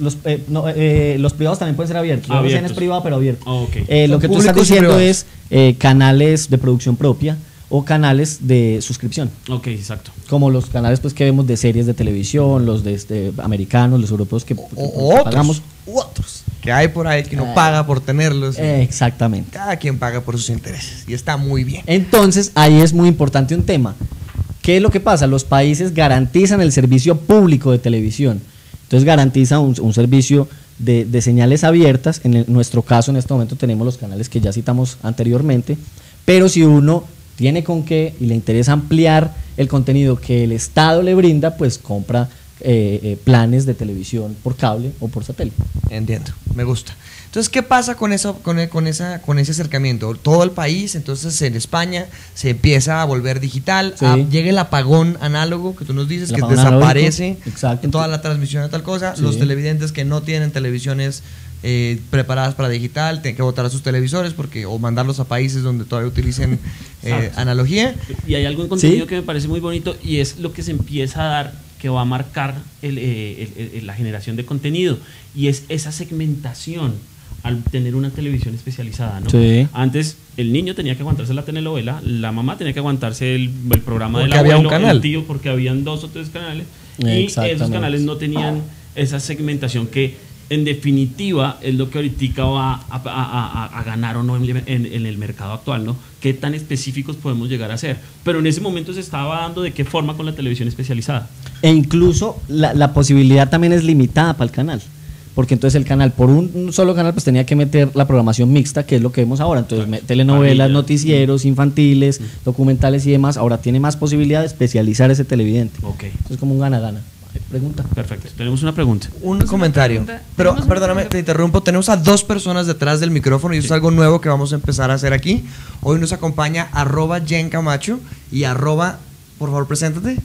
privados también pueden ser abiertos. La Abiertos. RCN es privado, pero abierto. Ok. Lo que tú estás Públicos y diciendo privados. es canales de producción propia o canales de suscripción. Ok, exacto. Como los canales pues que vemos de series de televisión, los de americanos, los europeos que O pagamos. otros que hay por ahí que no paga por tenerlos. Exactamente. Cada quien paga por sus intereses y está muy bien. Entonces, ahí es muy importante un tema. ¿Qué es lo que pasa? Los países garantizan el servicio público de televisión. Entonces, garantizan un servicio de señales abiertas. Nuestro caso, en este momento, tenemos los canales que ya citamos anteriormente. Pero si uno tiene con qué y le interesa ampliar el contenido que el Estado le brinda, pues compra planes de televisión por cable o por satélite. Entiendo, me gusta. Entonces, ¿qué pasa con eso, con ese acercamiento? Todo el país, entonces en España se empieza a volver digital, Sí. llega el apagón análogo que tú nos dices, El que apagón desaparece analógico, exacto. toda la transmisión de tal cosa. Sí. Los televidentes que no tienen televisiones preparadas para digital tienen que botar a sus televisores o mandarlos a países donde todavía utilicen analogía. Y hay algo en contenido Sí. que me parece muy bonito y es lo que se empieza a dar, que va a marcar la generación de contenido, y es esa segmentación al tener una televisión especializada, ¿no? Sí. Antes el niño tenía que aguantarse la telenovela, la mamá tenía que aguantarse el programa del Porque había abuelo, un canal. el tío, porque habían 2 o 3 canales, y Exactamente. esos canales no tenían esa segmentación que en definitiva es lo que ahorita va a ganar o no en el mercado actual, ¿no? Qué tan específicos podemos llegar a ser. Pero en ese momento se estaba dando de qué forma con la televisión especializada. E incluso la posibilidad también es limitada para el canal. Porque entonces el canal, por un solo canal, pues tenía que meter la programación mixta, que es lo que vemos ahora. Entonces, telenovelas, Parrilla. noticieros, infantiles, documentales y demás. Ahora tiene más posibilidad de especializar ese televidente. Ok, Es como un gana-gana. Pregunta. perfecto. Tenemos una pregunta. Un Tenemos comentario. una pregunta. Pero Tenemos una perdóname, pregunta. te interrumpo. Tenemos a 2 personas detrás del micrófono y eso es algo nuevo que vamos a empezar a hacer aquí. Hoy nos acompaña @Jen Camacho y por favor, preséntate.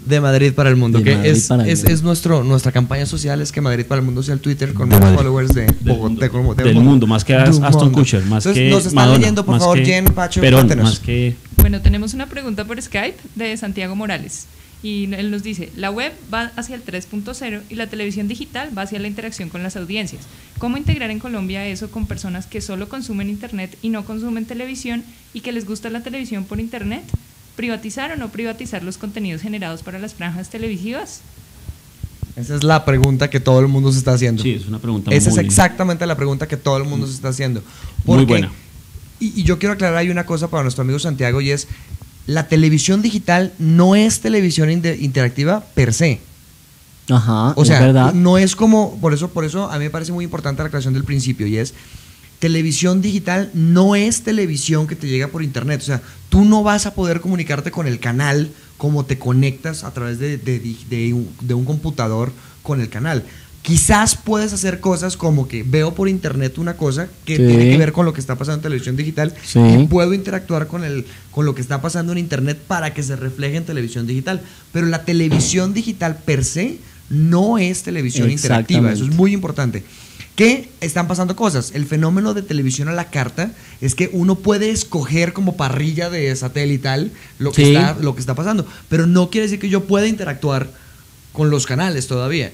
De Madrid para el mundo. De Que Madrid es, para el es, mundo. es nuestra campaña social, es que Madrid para el mundo sea el Twitter con De más Madrid. followers de Bogotá. Del mundo, más que Del Aston mundo. Kutcher, más Entonces, que nos están Madonna, leyendo, por más favor, que Jen, Pacho, Perón, cuéntenos. más que... Bueno, tenemos una pregunta por Skype de Santiago Morales. Y él nos dice, la web va hacia el 3.0 y la televisión digital va hacia la interacción con las audiencias. ¿Cómo integrar en Colombia eso con personas que solo consumen internet y no consumen televisión y que les gusta la televisión por internet? ¿Privatizar o no privatizar los contenidos generados para las franjas televisivas? Esa es la pregunta que todo el mundo se está haciendo. Sí, es una pregunta Esa es muy... exactamente la pregunta que todo el mundo se está haciendo. Muy Porque- buena. Y yo quiero aclarar ahí una cosa para nuestro amigo Santiago, y es: la televisión digital no es televisión interactiva per se. Ajá, O sea, es verdad. no es como, por eso a mí me parece muy importante la aclaración del principio, y es: televisión digital no es televisión que te llega por internet. O sea, tú no vas a poder comunicarte con el canal como te conectas a través de un computador con el canal. Quizás puedes hacer cosas como que veo por internet una cosa que Sí. tiene que ver con lo que está pasando en televisión digital, Sí. y puedo interactuar con lo que está pasando en internet para que se refleje en televisión digital. Pero la televisión digital per se no es televisión interactiva. Exactamente. Eso es muy importante. Que están pasando cosas. El fenómeno de televisión a la carta es que uno puede escoger como parrilla de satelital lo que, Sí. lo que está pasando, pero no quiere decir que yo pueda interactuar con los canales todavía.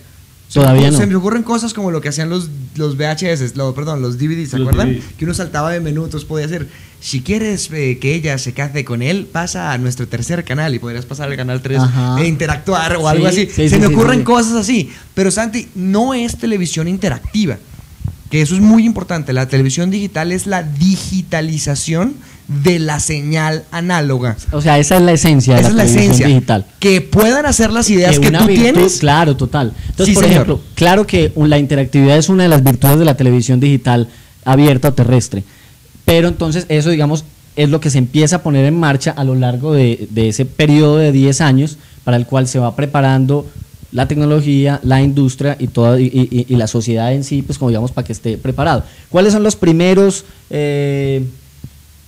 Todavía no. Se me ocurren cosas como lo que hacían los VHS, los DVDs, ¿se Los acuerdan? DVDs. Que uno saltaba de menú, entonces podía hacer, si quieres que ella se case con él, pasa a nuestro tercer canal y podrías pasar al canal 3 Ajá. e interactuar o Sí, algo así. sí, Se sí, me sí, ocurren sí. cosas así. Pero Santi, no es televisión interactiva. Que eso es muy importante. La televisión digital es la digitalización de la señal análoga. O sea, esa es la esencia de Esa la es la televisión esencia. digital. Que puedan hacer las ideas que una tú virtud, tienes. claro, total. Entonces, Sí, por señor. ejemplo, claro que la interactividad es una de las virtudes de la televisión digital abierta o terrestre, pero entonces eso, digamos, es lo que se empieza a poner en marcha a lo largo de ese periodo de 10 años para el cual se va preparando la tecnología, la industria y toda y la sociedad en sí, pues como digamos, para que esté preparado. ¿Cuáles son los primeros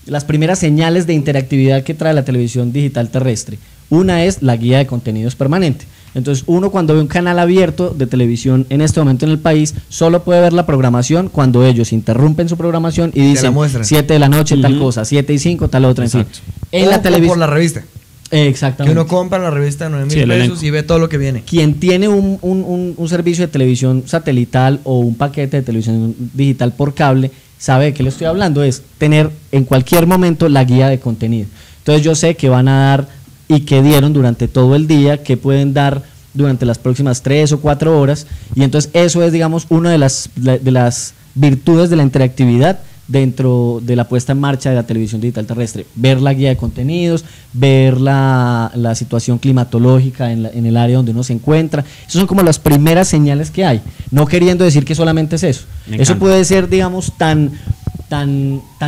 las primeras señales de interactividad que trae la televisión digital terrestre? Una es la guía de contenidos permanente. Entonces, uno cuando ve un canal abierto de televisión en este momento en el país, solo puede ver la programación cuando ellos interrumpen su programación y la dicen muestran. 7 de la noche tal Ujú. cosa, 7:05 tal otra, en fin. Exacto. En O la por televisión. la revista. Exactamente. Que uno compra la revista de 9,000 Sí, el pesos elenco. y ve todo lo que viene. Quien tiene un servicio de televisión satelital o un paquete de televisión digital por cable, sabe de qué le estoy hablando, es tener en cualquier momento la guía de contenido. Entonces yo sé que van a dar y que dieron durante todo el día, que pueden dar durante las próximas 3 o 4 horas, y entonces eso es, digamos, una de las virtudes de la interactividad dentro de la puesta en marcha de la televisión digital terrestre. Ver la guía de contenidos, ver la situación climatológica en el área donde uno se encuentra. Esas son como las primeras señales que hay, no queriendo decir que solamente es eso. Me Eso encanta. puede ser, digamos, tan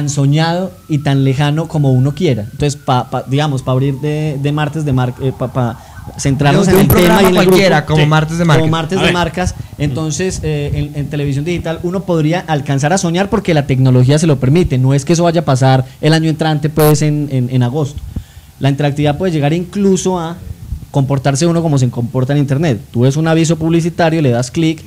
soñado y tan lejano como uno quiera. Entonces, digamos, para abrir de martes, centrarnos De en un el tema programa y en el cualquiera, grupo. como Martes de Marcas. Como Martes A de ver. Marcas. Entonces, en televisión digital uno podría alcanzar a soñar porque la tecnología se lo permite. No es que eso vaya a pasar el año entrante, pues, en agosto. La interactividad puede llegar incluso a comportarse uno como se comporta en internet. Tú ves un aviso publicitario, le das clic,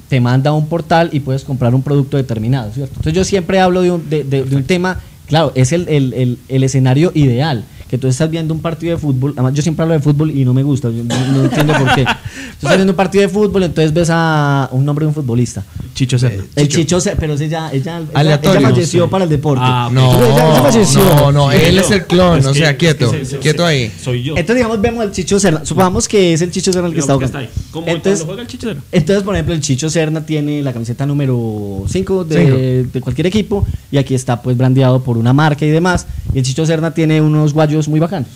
te manda a un portal y puedes comprar un producto determinado, ¿cierto? Entonces yo siempre hablo de un tema, claro, es el escenario ideal, que tú estás viendo un partido de fútbol. Además yo siempre hablo de fútbol y no me gusta, yo no entiendo por qué. Tú estás viendo un partido de fútbol, entonces ves a un nombre de un futbolista. Chicho Serna. El Chicho, pero ella Aleatorio. falleció No sé. para el deporte. Ah, ok. No, Ella falleció. no, él es el clon, Es o que- sea, es quieto, que quieto ahí. Soy yo. Entonces, digamos, vemos al Chicho Serna. Supongamos que es el Chicho Serna el que está Digamos jugando. ahí. Como Entonces, cuando juega el Chicho Serna. entonces, por ejemplo, el Chicho Serna tiene la camiseta número 5 de cualquier equipo y aquí está pues brandeado por una marca y demás. Y el Chicho Serna tiene unos guayos muy bacanos,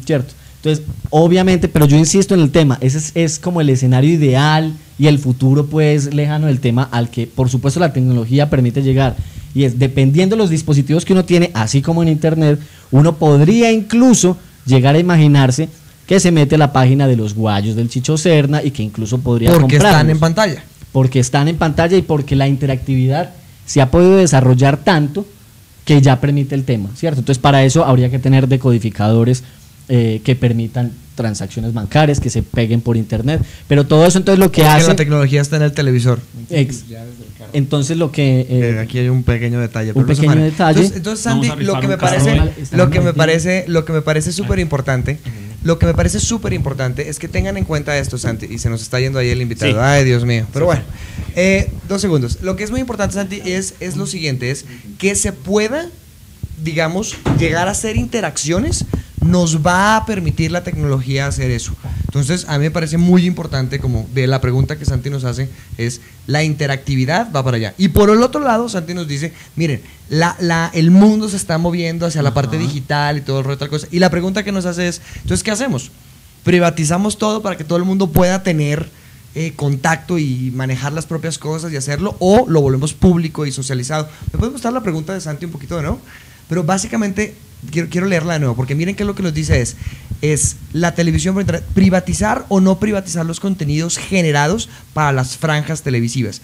¿cierto? Entonces, obviamente, pero yo insisto en el tema, ese es como el escenario ideal y el futuro pues lejano del tema al que por supuesto la tecnología permite llegar. Y es dependiendo de los dispositivos que uno tiene, así como en internet, uno podría incluso llegar a imaginarse que se mete a la página de los guayos del Chicho Serna y que incluso podría Porque están comprarlos. en pantalla. Porque están en pantalla y porque la interactividad se ha podido desarrollar tanto que ya permite el tema, ¿cierto? Entonces para eso habría que tener decodificadores que permitan transacciones bancarias, que se peguen por internet, pero todo eso entonces lo que Porque hace... la tecnología está en el televisor. Entonces lo que... Aquí hay un pequeño detalle. un pero no se pequeño afane. detalle. Entonces, Vamos Sandy, a lo rifar que me un carro. parece, lo que me parece súper importante, es que tengan en cuenta esto, Santi, y se nos está yendo ahí el invitado. Sí. Ay, Dios mío. Pero bueno, 2 segundos. Lo que es muy importante, Santi, es lo siguiente, es que se pueda, digamos, llegar a hacer interacciones, nos va a permitir la tecnología hacer eso. Entonces, a mí me parece muy importante, como de la pregunta que Santi nos hace, es la interactividad va para allá. Y por el otro lado, Santi nos dice, miren, el mundo se está moviendo hacia la parte digital y todo el rollo, tal cosa. Y la pregunta que nos hace es, entonces, ¿qué hacemos? ¿Privatizamos todo para que todo el mundo pueda tener contacto y manejar las propias cosas y hacerlo? ¿O lo volvemos público y socializado? ¿Me puedes mostrar la pregunta de Santi un poquito de nuevo? Pero básicamente, quiero leerla de nuevo, porque miren que lo que nos dice es la televisión por internet, privatizar o no privatizar los contenidos generados para las franjas televisivas.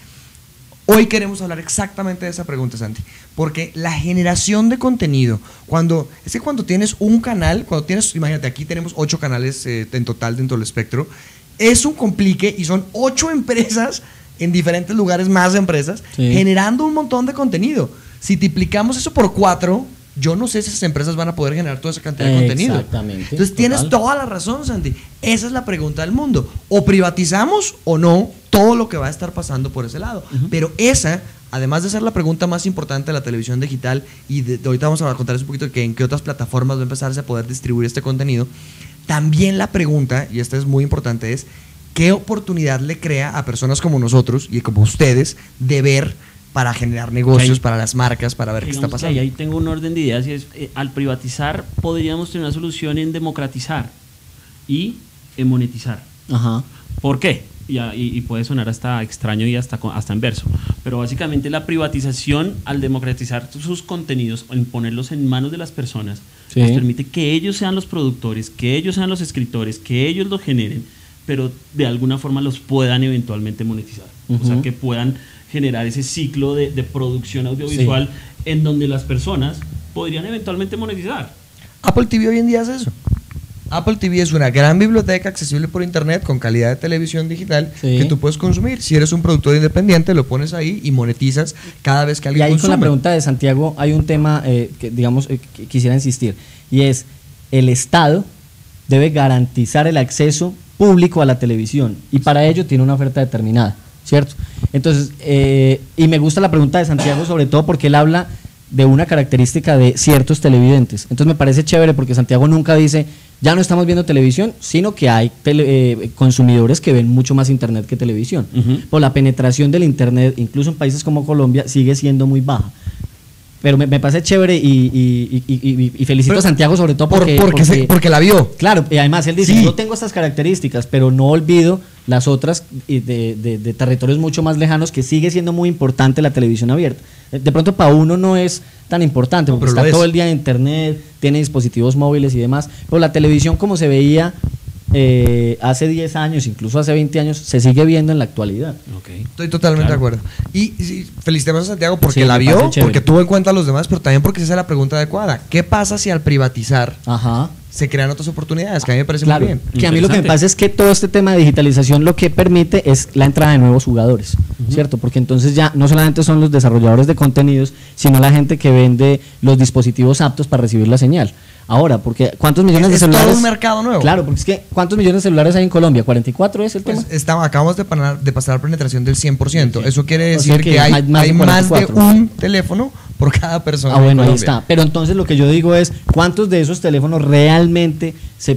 Hoy queremos hablar exactamente de esa pregunta, Santi, porque la generación de contenido, cuando tienes un canal, imagínate, aquí tenemos 8 canales en total dentro del espectro, es un complique y son 8 empresas en diferentes lugares, más empresas, Sí. generando un montón de contenido. Si multiplicamos eso por 4, yo no sé si esas empresas van a poder generar toda esa cantidad de contenido. Exactamente, Entonces tienes total. toda la razón, Santi. Esa es la pregunta del mundo. O privatizamos o no todo lo que va a estar pasando por ese lado. Pero esa, además de ser la pregunta más importante de la televisión digital, y de ahorita vamos a contarles un poquito en qué otras plataformas va a empezarse a poder distribuir este contenido, también la pregunta, y esta es muy importante, es qué oportunidad le crea a personas como nosotros y como ustedes de ver para generar negocios, Okay. para las marcas, para ver qué está Digamos que pasando. ahí tengo un orden de ideas y es, al privatizar podríamos tener una solución en democratizar y en monetizar. Ajá. ¿Por qué? Y puede sonar hasta extraño y hasta inverso, pero básicamente la privatización, al democratizar sus contenidos, en ponerlos en manos de las personas, Sí. les permite que ellos sean los productores, que ellos sean los escritores, que ellos los generen, pero de alguna forma los puedan eventualmente monetizar. O sea, Ujú. que puedan generar ese ciclo de producción audiovisual en donde las personas podrían eventualmente monetizar. Apple TV hoy en día hace eso. Apple TV es una gran biblioteca accesible por internet con calidad de televisión digital Sí. que tú puedes consumir. Si eres un productor independiente, lo pones ahí y monetizas cada vez que Y alguien ahí con consume. la pregunta de Santiago hay un tema que digamos que quisiera insistir y es el Estado debe garantizar el acceso público a la televisión y para ello tiene una oferta determinada, ¿cierto? Entonces, y me gusta la pregunta de Santiago sobre todo porque él habla de una característica de ciertos televidentes. Entonces me parece chévere porque Santiago nunca dice ya no estamos viendo televisión, sino que hay consumidores que ven mucho más internet que televisión. Por la penetración del internet, incluso en países como Colombia, sigue siendo muy baja. Pero me parece chévere y felicito Pero a Santiago sobre todo porque la vio. Claro, y además él dice, Sí. yo tengo estas características, pero no olvido las otras de territorios mucho más lejanos que sigue siendo muy importante la televisión abierta. De pronto para uno no es tan importante, No, porque pero lo está es. todo el día en internet, tiene dispositivos móviles y demás, pero la televisión como se veía hace 10 años, incluso hace 20 años, se sigue viendo en la actualidad. Okay. Estoy totalmente de acuerdo. Y felicitemos a Santiago porque Sí, la me vio, parece chévere. porque tuvo en cuenta a los demás, pero también porque esa es la pregunta adecuada. ¿Qué pasa si al privatizar Ajá. se crean otras oportunidades? Que a mí me parece Claro, muy bien. que a mí lo que me Interesante. pasa es que todo este tema de digitalización lo que permite es la entrada de nuevos jugadores, ¿cierto? Porque entonces ya no solamente son los desarrolladores de contenidos, sino la gente que vende los dispositivos aptos para recibir la señal. Ahora, porque ¿cuántos millones de Es celulares? todo un mercado nuevo. Claro, porque es que ¿cuántos millones de celulares hay en Colombia? ¿44 es el Pues tema? acabamos de pasar la penetración del 100%. Eso quiere O sea decir que que hay más de más de 44. un teléfono por cada persona. Ah, en bueno, ahí Colombia. está. Pero entonces lo que yo digo es, ¿cuántos de esos teléfonos realmente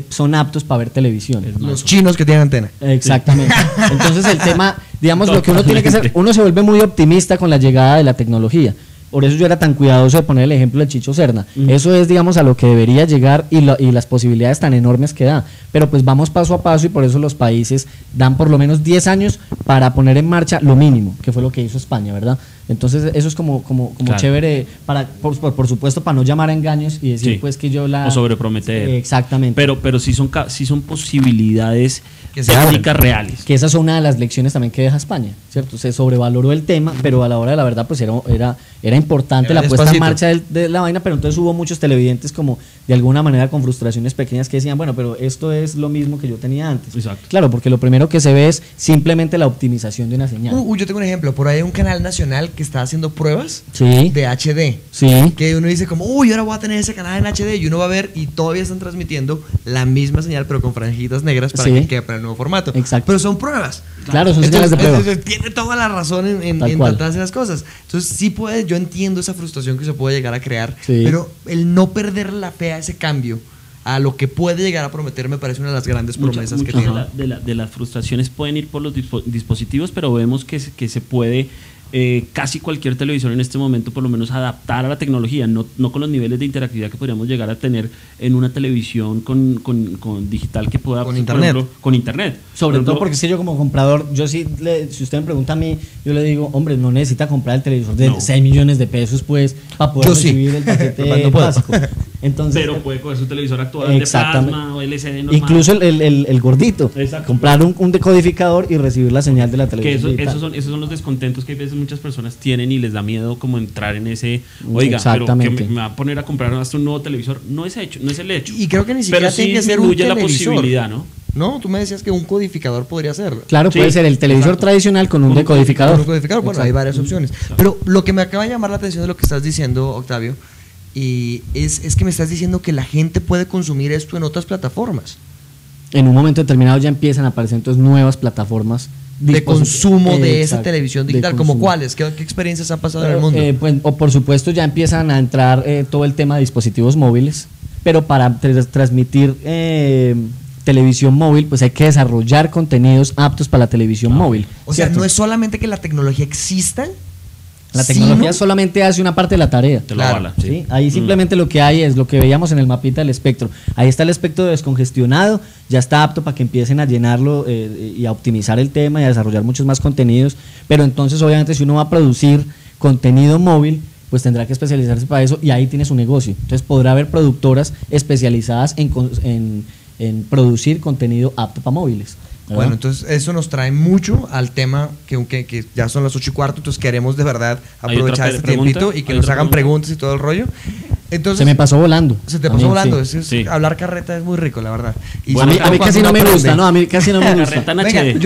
son aptos para ver televisión? Los chinos que tienen antena. Exactamente. Entonces el tema, digamos, lo que uno tiene que hacer, Totalmente. uno se vuelve muy optimista con la llegada de la tecnología. Por eso yo era tan cuidadoso de poner el ejemplo del Chicho Serna. Eso es, digamos, a lo que debería llegar y las posibilidades tan enormes que da. Pero pues vamos paso a paso y por eso los países dan por lo menos 10 años para poner en marcha lo mínimo, que fue lo que hizo España, ¿verdad? Entonces eso es como Claro. chévere, por supuesto, para no llamar a engaños y decir Sí. pues que yo la... O sobreprometer. Exactamente. Pero sí son posibilidades Que se técnicas reales. Que esa es una de las lecciones también que deja España, ¿cierto? Se sobrevaloró el tema, pero a la hora de la verdad pues era importante Era la puesta en despacito. marcha de la vaina, pero entonces hubo muchos televidentes como de alguna manera con frustraciones pequeñas que decían, bueno, pero esto es lo mismo que yo tenía antes. Exacto. Claro, porque lo primero que se ve es simplemente la optimización de una señal. Yo tengo un ejemplo. Por ahí hay un canal nacional que está haciendo pruebas Sí, de HD. sí. Que uno dice como, uy, ahora voy a tener ese canal en HD y uno va a ver y todavía están transmitiendo la misma señal pero con franjitas negras para Sí. que quede para el nuevo formato. Exacto. Pero son pruebas. Claro, son señales de prueba. Entonces, tiene toda la razón en Tal cual. tratar de hacer las cosas. Entonces sí puede, yo entiendo esa frustración que se puede llegar a crear, Sí. pero el no perder la fe a ese cambio, a lo que puede llegar a prometer, me parece una de las grandes promesas que Muchas tiene. de las frustraciones pueden ir por los dispositivos, pero vemos que se puede casi cualquier televisor en este momento por lo menos adaptar a la tecnología, no con los niveles de interactividad que podríamos llegar a tener en una televisión con digital que pueda... Con por internet. ejemplo, con internet. Sobre Por todo ejemplo, porque es que yo como comprador, si usted me pregunta a mí, yo le digo, hombre, no necesita comprar el televisor de No. 6 millones de pesos pues para poder Yo sí. recibir el paquete Cuando puedo. básico. Entonces, pero puede coger su televisor actual de Exactamente. plasma o LCD normal. incluso el gordito, Exacto. comprar un decodificador y recibir la señal de la Que televisión. digital. esos son los descontentos que a veces muchas personas tienen y les da miedo como entrar en ese, oiga, Exactamente. pero que me va a poner a comprar hasta un nuevo televisor. No es el hecho. Y creo que ni siquiera pero sí tiene que ser un disminuye la televisor. posibilidad, ¿no? No, tú me decías que un codificador podría hacerlo. Claro, Sí, puede ser el televisor exacto. tradicional con un Con un decodificador. Con un codificador, bueno, Exacto. hay varias opciones. Pero lo que me acaba de llamar la atención de lo que estás diciendo, Octavio, y es que me estás diciendo que la gente puede consumir esto en otras plataformas En un momento determinado ya empiezan a aparecer entonces nuevas plataformas de consumo de esa Exacto, televisión de digital. ¿Como consumo. cuáles? ¿Qué experiencias han pasado en el mundo? Pues, o por supuesto ya empiezan a entrar todo el tema de dispositivos móviles, pero para transmitir televisión móvil, pues hay que desarrollar contenidos aptos para la televisión móvil. O sea, ¿cierto? no es solamente que la tecnología exista, La tecnología sino- solamente hace una parte de la tarea. Te lo Claro, avala, ¿sí? sí. Ahí simplemente lo que hay es lo que veíamos en el mapita del espectro. Ahí está el espectro descongestionado, ya está apto para que empiecen a llenarlo y a optimizar el tema y a desarrollar muchos más contenidos. Pero entonces, obviamente, si uno va a producir contenido móvil, pues tendrá que especializarse para eso y ahí tiene su negocio. Entonces podrá haber productoras especializadas en producir contenido apto para móviles. ¿verdad? Bueno, entonces eso nos trae mucho al tema que ya son las 8:15, entonces queremos de verdad ¿Hay aprovechar otra este pregunta? tiempito y que ¿Hay nos otra hagan pregunta? preguntas y todo el rollo. Entonces, se me pasó volando. Se te pasó También, volando. sí. Sí. Hablar carreta es muy rico, la verdad. Y Bueno, sobre A mí todo casi cuando no me uno gusta, aprende. no, a mí casi no me gusta. Carreta en Venga, HD.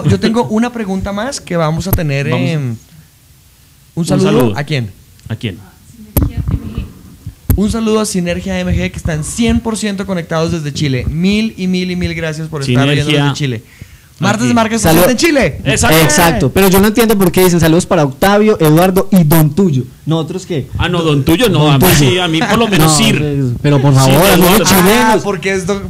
yo tengo una pregunta más que vamos a tener. Vamos. Un saludo. saludo. ¿A quién? ¿A quién? Un saludo a Sinergia MG que están 100% conectados desde Chile. Mil gracias por estar Sinergia. viendo desde Chile. Martes de Aquí. Marcas Salud. en Chile. Exacto, pero yo no entiendo por qué dicen saludos para Octavio, Eduardo y Don Tuyo. ¿Nosotros qué? Ah, no, Don Tuyo no, Don a mí Tuyo. sí, a mí por lo menos No, Sir. pero por favor, Sí, amigos Eduardo. chilenos.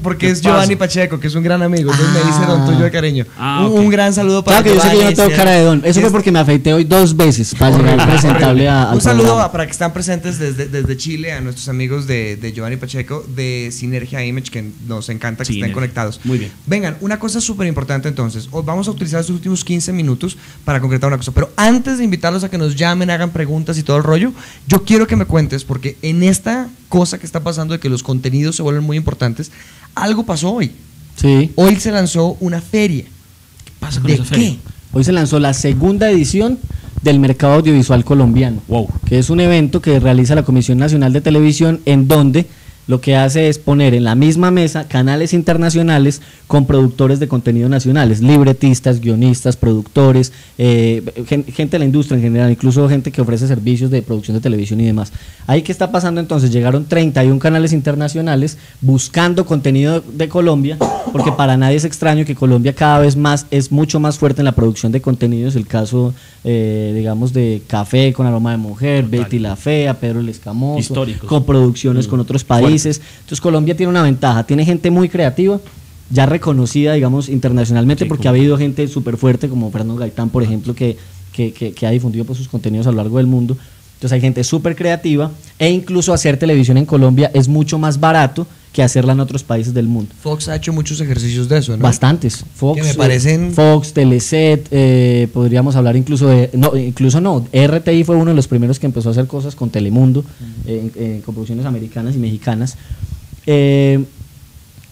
Porque es ¿Qué Giovanni pasa? Pacheco, que es un gran amigo. Entonces me dice Don Tuyo de cariño. Ah, Un ok. gran saludo para Claro que yo sé que yo no Giovanni, tengo sí. cara de don. Eso fue porque me afeité hoy 2 veces para llegar presentable al Un saludo programa. para que están presentes desde Chile a nuestros amigos de Giovanni Pacheco de Sinergia Image, que nos encanta que Sinergia. estén conectados. Muy bien. Vengan, una cosa súper importante entonces. Vamos a utilizar estos últimos 15 minutos para concretar una cosa. Pero antes de invitarlos a que nos llamen, hagan preguntas y todo el rollo, yo quiero que me cuentes, porque en esta cosa que está pasando de que los contenidos se vuelven muy importantes, algo pasó hoy. Sí. Hoy se lanzó una feria. ¿Qué pasa con ¿De esa feria? qué? Hoy se lanzó la segunda edición del Mercado Audiovisual Colombiano, Wow. que es un evento que realiza la Comisión Nacional de Televisión, en donde lo que hace es poner en la misma mesa canales internacionales con productores de contenido nacionales, libretistas, guionistas, productores, gente de la industria en general, incluso gente que ofrece servicios de producción de televisión y demás. Ahí, ¿qué está pasando entonces? Llegaron 31 canales internacionales buscando contenido de Colombia, porque para nadie es extraño que Colombia cada vez más es mucho más fuerte en la producción de contenidos. El caso, digamos, de Café con Aroma de Mujer, Total. Betty la Fea, Pedro el Escamoso, Históricos. con producciones con otros países. Entonces Colombia tiene una ventaja, tiene gente muy creativa, ya reconocida, digamos, internacionalmente, Sí, porque como- ha habido gente súper fuerte como Fernando Gaitán, por ejemplo, que ha difundido pues, sus contenidos a lo largo del mundo. Entonces hay gente súper creativa, e incluso hacer televisión en Colombia es mucho más barato que hacerla en otros países del mundo. Fox ha hecho muchos ejercicios de eso, ¿no? Bastantes. Fox, Que me parecen- Fox, Teleset, podríamos hablar incluso de... No, RTI fue uno de los primeros que empezó a hacer cosas con Telemundo, con producciones americanas y mexicanas.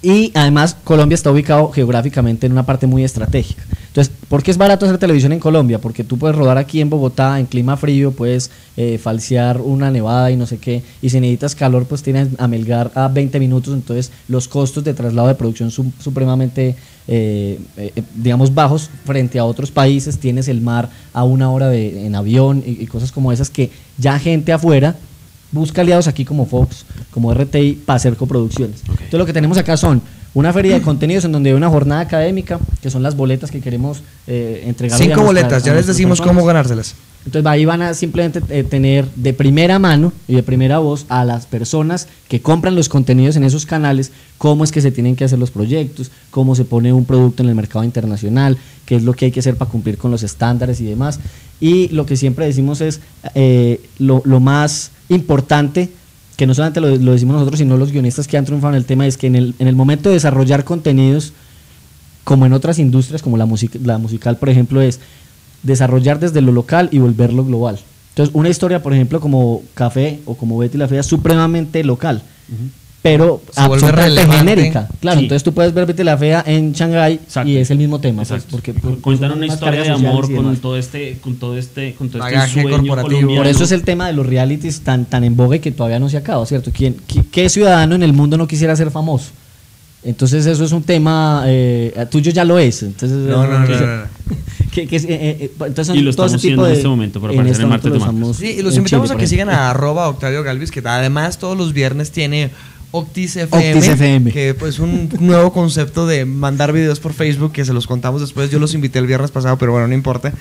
Y además Colombia está ubicado geográficamente en una parte muy estratégica. Entonces, ¿por qué es barato hacer televisión en Colombia? Porque tú puedes rodar aquí en Bogotá en clima frío, puedes falsear una nevada y no sé qué, y si necesitas calor pues tienes a Melgar a 20 minutos, entonces los costos de traslado de producción son supremamente, digamos, bajos frente a otros países. Tienes el mar a 1 hora en avión y cosas como esas que ya gente afuera busca aliados aquí como Fox, como RTI, para hacer coproducciones. Ok. Entonces lo que tenemos acá son una feria de contenidos en donde hay una jornada académica, que son las boletas que queremos entregar. 5 boletas, ya les decimos cómo ganárselas. Entonces ahí van a simplemente tener de primera mano y de primera voz a las personas que compran los contenidos en esos canales, cómo es que se tienen que hacer los proyectos, cómo se pone un producto en el mercado internacional, qué es lo que hay que hacer para cumplir con los estándares y demás. Y lo que siempre decimos es lo más importante, que no solamente lo decimos nosotros, sino los guionistas que han triunfado en el tema, es que en el momento de desarrollar contenidos, como en otras industrias, como la musical, por ejemplo, es desarrollar desde lo local y volverlo global. Entonces, una historia, por ejemplo, como Café o como Betty la Fea, es supremamente local, pero Se vuelve absolutamente relevante. genérica. Claro, Sí. entonces tú puedes ver Betty la Fea en Shanghái Exacto. y es el mismo tema. Pues, Exacto. porque Cuentan son una más historia de cargas amor sociales y con demás. todo este Bagaje sueño corporativo. colombiano. Por eso es el tema de los realities tan en boga y que todavía no se acaba, ¿cierto? ¿Qué ciudadano en el mundo no quisiera ser famoso? Entonces eso es un tema, tuyo ya lo es. Entonces, No. entonces son Y lo todo ese estamos tipo haciendo en de... este momento para aparecer en momento Martes de lo Marcas. estamos Sí, y los en invitamos Chile, a por que ejemplo. sigan a @Octavio Galvis, que además todos los viernes tiene Octis FM, Octis FM. que pues un nuevo concepto de mandar videos por Facebook, que se los contamos después. Yo los invité el viernes pasado, pero bueno, no importa.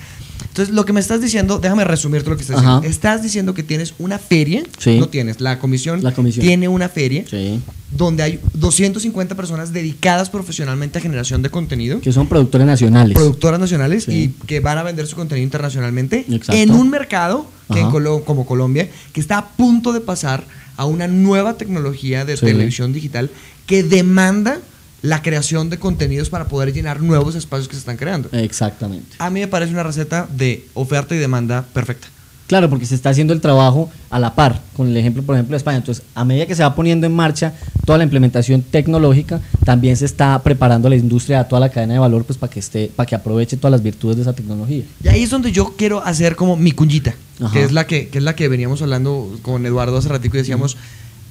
Entonces, lo que me estás diciendo, déjame resumirte lo que estás Ajá. diciendo. Estás diciendo que tienes una feria, Sí. no tienes, la comisión comisión. tiene una feria Sí, donde hay 250 personas dedicadas profesionalmente a generación de contenido, que son productores nacionales. productoras nacionales, Sí. y que van a vender su contenido internacionalmente Exacto. en un mercado que Ajá. como Colombia, que está a punto de pasar a una nueva tecnología de Sí. televisión digital que demanda la creación de contenidos para poder llenar nuevos espacios que se están creando. Exactamente. A mí me parece una receta de oferta y demanda perfecta. Claro, porque se está haciendo el trabajo a la par, con el ejemplo, por ejemplo, de España. Entonces, a medida que se va poniendo en marcha toda la implementación tecnológica, también se está preparando la industria, a toda la cadena de valor, pues para que aproveche todas las virtudes de esa tecnología. Y ahí es donde yo quiero hacer como mi cuñita, Ajá. que es la que veníamos hablando con Eduardo hace ratico y decíamos,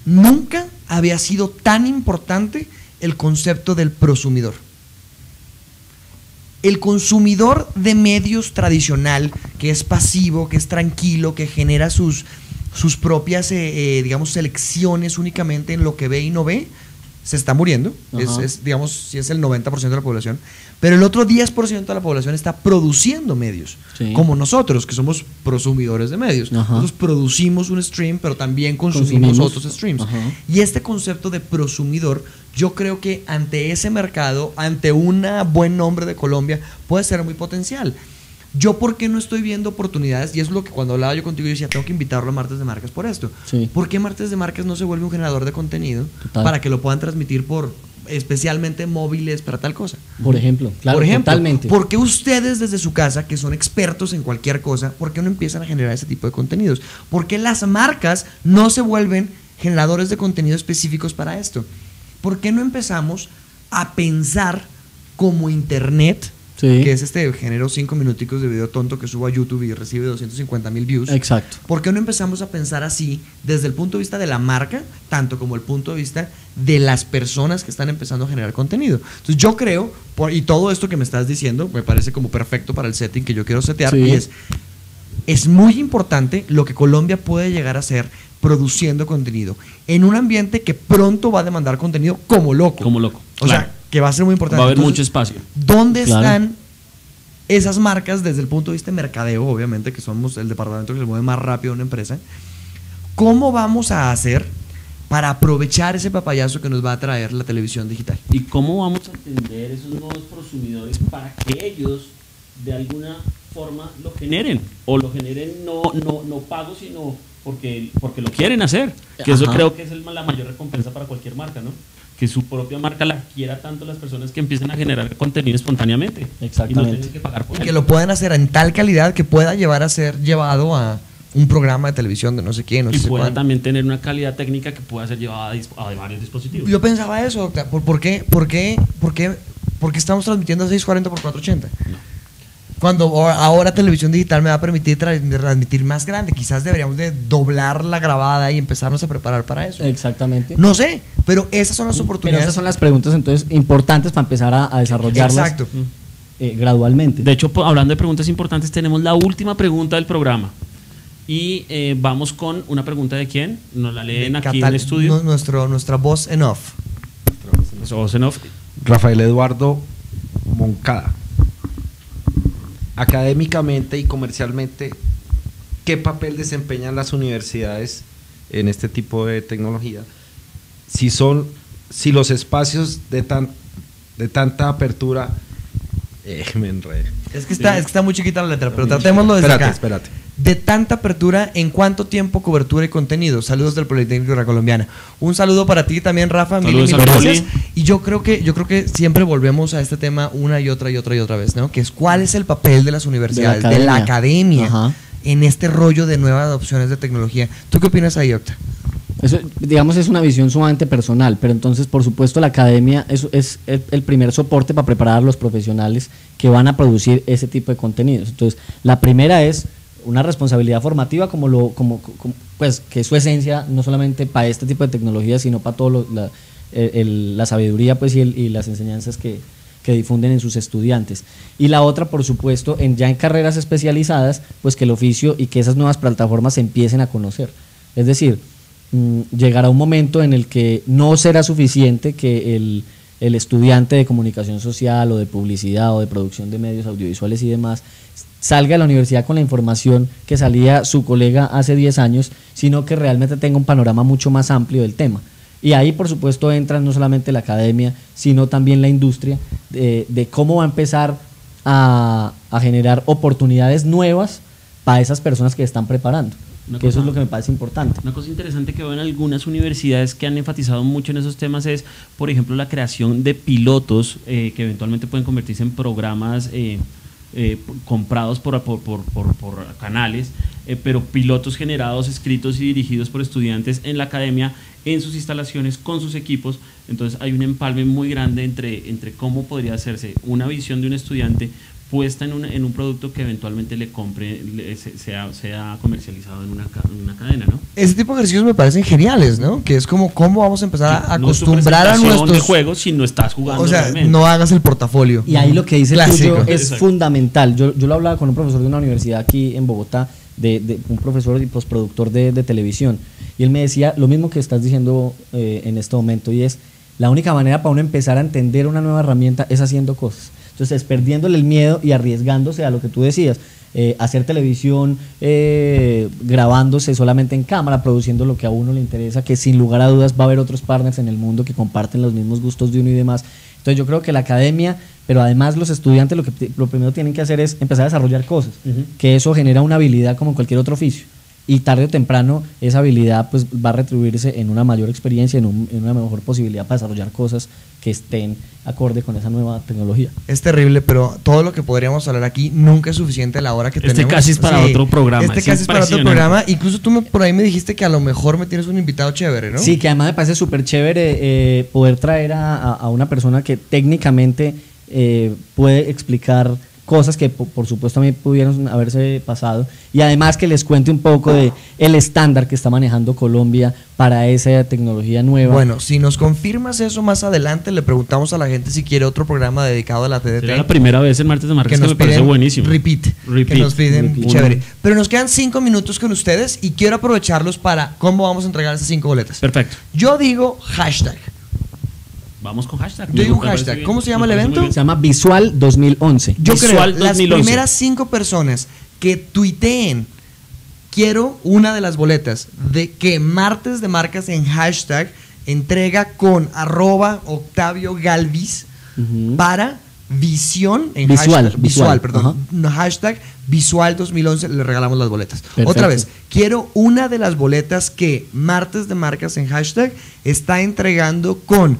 nunca había sido tan importante el concepto del prosumidor. El consumidor de medios tradicional, que es pasivo, que es tranquilo, que genera sus propias, digamos, selecciones únicamente en lo que ve y no ve, se está muriendo. Ajá. Digamos, si es el 90% de la población. Pero el otro 10% de la población está produciendo medios. Sí. Como nosotros, que somos prosumidores de medios. Ajá. Nosotros producimos un stream, pero también consumimos otros streams. Ajá. Y este concepto de prosumidor, yo creo que ante ese mercado, ante un buen nombre de Colombia, puede ser muy potencial. Yo, ¿por qué no estoy viendo oportunidades? Y es lo que cuando hablaba yo contigo, yo decía, tengo que invitarlo a Martes de Marcas por esto. Sí. ¿Por qué Martes de Marcas no se vuelve un generador de contenido Total. para que lo puedan transmitir por especialmente móviles para tal cosa? Por ejemplo, claro, Por ejemplo, totalmente. ¿por qué ustedes desde su casa, que son expertos en cualquier cosa, por qué no empiezan a generar ese tipo de contenidos? ¿Por qué las marcas no se vuelven generadores de contenido específicos para esto? ¿Por qué no empezamos a pensar como internet, Sí. que es este género 5 minuticos de video tonto que subo a YouTube y recibe 250,000 views. Exacto. ¿Por qué no empezamos a pensar así desde el punto de vista de la marca, tanto como el punto de vista de las personas que están empezando a generar contenido? Entonces yo creo, y todo esto que me estás diciendo me parece como perfecto para el setting que yo quiero setear, Sí. y es muy importante lo que Colombia puede llegar a hacer produciendo contenido en un ambiente que pronto va a demandar contenido como loco. Como loco. O Claro. sea, que va a ser muy importante. Va a haber Entonces, mucho espacio. ¿dónde Claro. están esas marcas desde el punto de vista de mercadeo, obviamente, que somos el departamento que se mueve más rápido en una empresa? ¿Cómo vamos a hacer para aprovechar ese papayazo que nos va a traer la televisión digital? ¿Y cómo vamos a atender esos nuevos prosumidores para que ellos de alguna forma lo generen? O lo generen no pago, sino porque lo quieren hacer. Que eso Ajá. creo que es la mayor recompensa para cualquier marca, ¿no? Que su propia marca la quiera tanto las personas que empiecen a generar contenido espontáneamente. Exactamente. Y no tienen que pagar por Y él. que lo puedan hacer en tal calidad que pueda llevar a ser llevado a un programa de televisión de no sé quién, no Y sé pueda cuándo. también tener una calidad técnica que pueda ser llevada a varios dispositivos. Yo pensaba eso, Octa. ¿Por qué estamos transmitiendo a 640 por 480? No. Cuando ahora televisión digital me va a permitir transmitir más grande. Quizás deberíamos de doblar la grabada y empezarnos a preparar para eso. Exactamente. No sé, pero esas son las Pero oportunidades. esas son las preguntas entonces importantes para empezar a desarrollarlas Exacto. gradualmente. De hecho, hablando de preguntas importantes, tenemos la última pregunta del programa. Y vamos con una pregunta de quién. Nos la leen aquí en el estudio. Nuestra voz en off. Ozenov. Rafael Eduardo Moncada. Académicamente y comercialmente, ¿qué papel desempeñan las universidades en este tipo de tecnología? Si los espacios de tanta apertura, me enredé. Es que está muy chiquita la letra, pero tratémoslo desde acá. Espérate. De tanta apertura, ¿en cuánto tiempo cobertura y contenido? Saludos del Politécnico de la Colombiana. Un saludo para ti también, Rafa. Saludos Mil a gracias. Poli. Y yo creo que siempre volvemos a este tema una y otra vez, ¿no? Que es cuál es el papel de las universidades, de la academia, Ajá. en este rollo de nuevas adopciones de tecnología. ¿Tú qué opinas ahí, Octa? Eso, digamos, es una visión sumamente personal, pero entonces, por supuesto, la academia es el primer soporte para preparar a los profesionales que van a producir ese tipo de contenidos. Entonces, la primera es una responsabilidad formativa, pues que es su esencia, no solamente para este tipo de tecnologías, sino para todo la sabiduría pues, y las enseñanzas que difunden en sus estudiantes. Y la otra, por supuesto, ya en carreras especializadas, pues que el oficio y que esas nuevas plataformas se empiecen a conocer. Es decir, llegará un momento en el que no será suficiente que el estudiante de comunicación social o de publicidad o de producción de medios audiovisuales y demás salga de la universidad con la información que salía su colega hace 10 años, sino que realmente tenga un panorama mucho más amplio del tema. Y ahí, por supuesto, entra no solamente la academia, sino también la industria, de cómo va a empezar a generar oportunidades nuevas para esas personas que están preparando. Que eso es lo que me parece importante. Una cosa interesante que veo en algunas universidades que han enfatizado mucho en esos temas es, por ejemplo, la creación de pilotos que eventualmente pueden convertirse en programas comprados por canales, pero pilotos generados, escritos y dirigidos por estudiantes en la academia, en sus instalaciones, con sus equipos. Entonces hay un empalme muy grande entre cómo podría hacerse una visión de un estudiante puesta en un producto que eventualmente le compre, sea comercializado en una cadena, ¿no? Ese tipo de ejercicios me parecen geniales, ¿no? Que es como cómo vamos a empezar a No es tu acostumbrar a presentación nuestros de juegos si no estás jugando O sea, realmente. no hagas el portafolio. Y ahí lo que dice Clásico. Tuyo es Exacto. fundamental. Yo lo hablaba con un profesor de una universidad aquí en Bogotá, de un profesor y postproductor de televisión, y él me decía lo mismo que estás diciendo en este momento, y es la única manera para uno empezar a entender una nueva herramienta es haciendo cosas. Entonces, perdiéndole el miedo y arriesgándose a lo que tú decías, hacer televisión, grabándose solamente en cámara, produciendo lo que a uno le interesa, que sin lugar a dudas va a haber otros partners en el mundo que comparten los mismos gustos de uno y demás. Entonces yo creo que la academia, pero además los estudiantes lo primero tienen que hacer es empezar a desarrollar cosas, que eso genera una habilidad como en cualquier otro oficio. y tarde o temprano esa habilidad pues va a retribuirse en una mayor experiencia, en una mejor posibilidad para desarrollar cosas que estén acorde con esa nueva tecnología. Es terrible, pero todo lo que podríamos hablar aquí nunca es suficiente a la hora que tenemos. Casi es para otro programa. Casi es para otro programa. Incluso tú por ahí me dijiste que a lo mejor me tienes un invitado chévere, ¿no? Sí, que además me parece súper chévere poder traer a una persona que técnicamente puede explicar cosas que por supuesto a mí pudieron haberse pasado, y además que les cuente un poco de el estándar que está manejando Colombia para esa tecnología nueva. Bueno, si nos confirmas eso más adelante, le preguntamos a la gente si quiere otro programa dedicado a la TDT. Será la primera vez en Martes de Marcas que me parece buenísimo. Repeat. Que nos piden chévere. Pero nos quedan 5 minutos con ustedes y quiero aprovecharlos para cómo vamos a entregar esas 5 boletas. Perfecto. Yo digo hashtag. Vamos con hashtag. Yo digo un hashtag. ¿Cómo se llama el evento? Se llama Visual 2011. Yo Visual creo las 2011. primeras 5 personas que tuiteen quiero una de las boletas de que Martes de Marcas en hashtag entrega con @Octavio Galvis para visión en visual, perdón. Hashtag Visual 2011, le regalamos las boletas. Perfecto. Otra vez, quiero una de las boletas que Martes de Marcas en hashtag está entregando con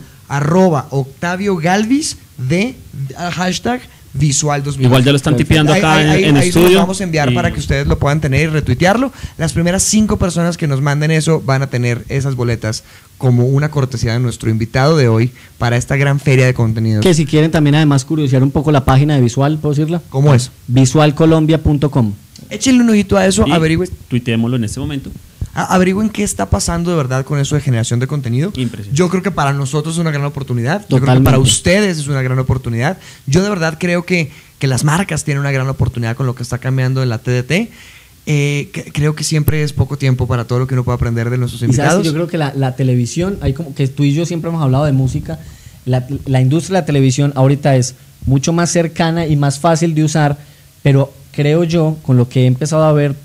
@Octavio Galvis de hashtag Visual 2011. Igual ya lo están tipeando acá en ahí estudio. se los vamos a enviar para que ustedes lo puedan tener y retuitearlo. Las primeras 5 personas que nos manden eso van a tener esas boletas como una cortesía de nuestro invitado de hoy para esta gran feria de contenidos. Que si quieren también además curiosear un poco la página de Visual, ¿puedo decirla? ¿Cómo es? Visualcolombia.com. Échenle un ojito a eso, averigüen. Tuiteémoslo en este momento. Averigüen qué está pasando de verdad con eso de generación de contenido. Impresionante. Yo creo que para nosotros es una gran oportunidad. Yo creo que Totalmente. para ustedes es una gran oportunidad. Yo de verdad creo que las marcas tienen una gran oportunidad con lo que está cambiando en la TDT. Creo que siempre es poco tiempo para todo lo que uno puede aprender de nuestros Y sabes invitados. que yo creo que la televisión, hay como que tú y yo siempre hemos hablado de música, la industria de la televisión ahorita es mucho más cercana y más fácil de usar, pero creo yo, con lo que he empezado a ver,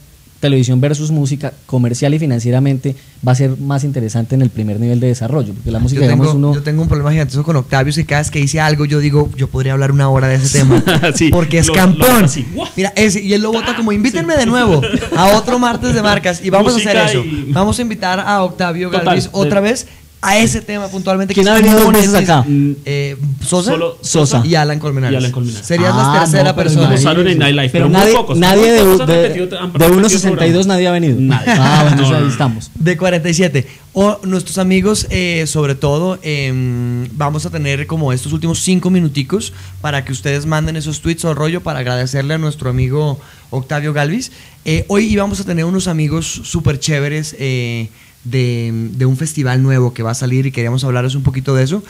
televisión versus música, comercial y financieramente, va a ser más interesante en el primer nivel de desarrollo, porque la música, yo tengo un problema gigantesco con Octavio, es que cada vez que dice algo yo digo, yo podría hablar una hora de ese tema, Sí, porque es lo campón. así. Mira, y él lo vota como, invítenme de nuevo a otro Martes de Marcas, y vamos Música a hacer eso. y- Vamos a invitar a Octavio Total, Galvis otra vez a ese tema puntualmente. ¿Quién que ha es venido muy 2 veces bonito. acá? Sosa, Solo Sosa. y Alan Colmenares. Y Alan Colmenares. Serías la Ah, tercera no, pero persona. Como usaron en Nightlife, Pero muy nadie, pocos, nadie muy de, pocos han de, repetido- han de repetido 1.62 nadie ha venido. Nadie. Ah, bueno, entonces No, ahí no. estamos. De 47. O nuestros amigos, sobre todo, vamos a tener como estos últimos 5 minuticos para que ustedes manden esos tweets o rollo para agradecerle a nuestro amigo Octavio Galvis. Hoy íbamos a tener unos amigos súper chéveres de un festival nuevo que va a salir y queríamos hablarles un poquito de eso.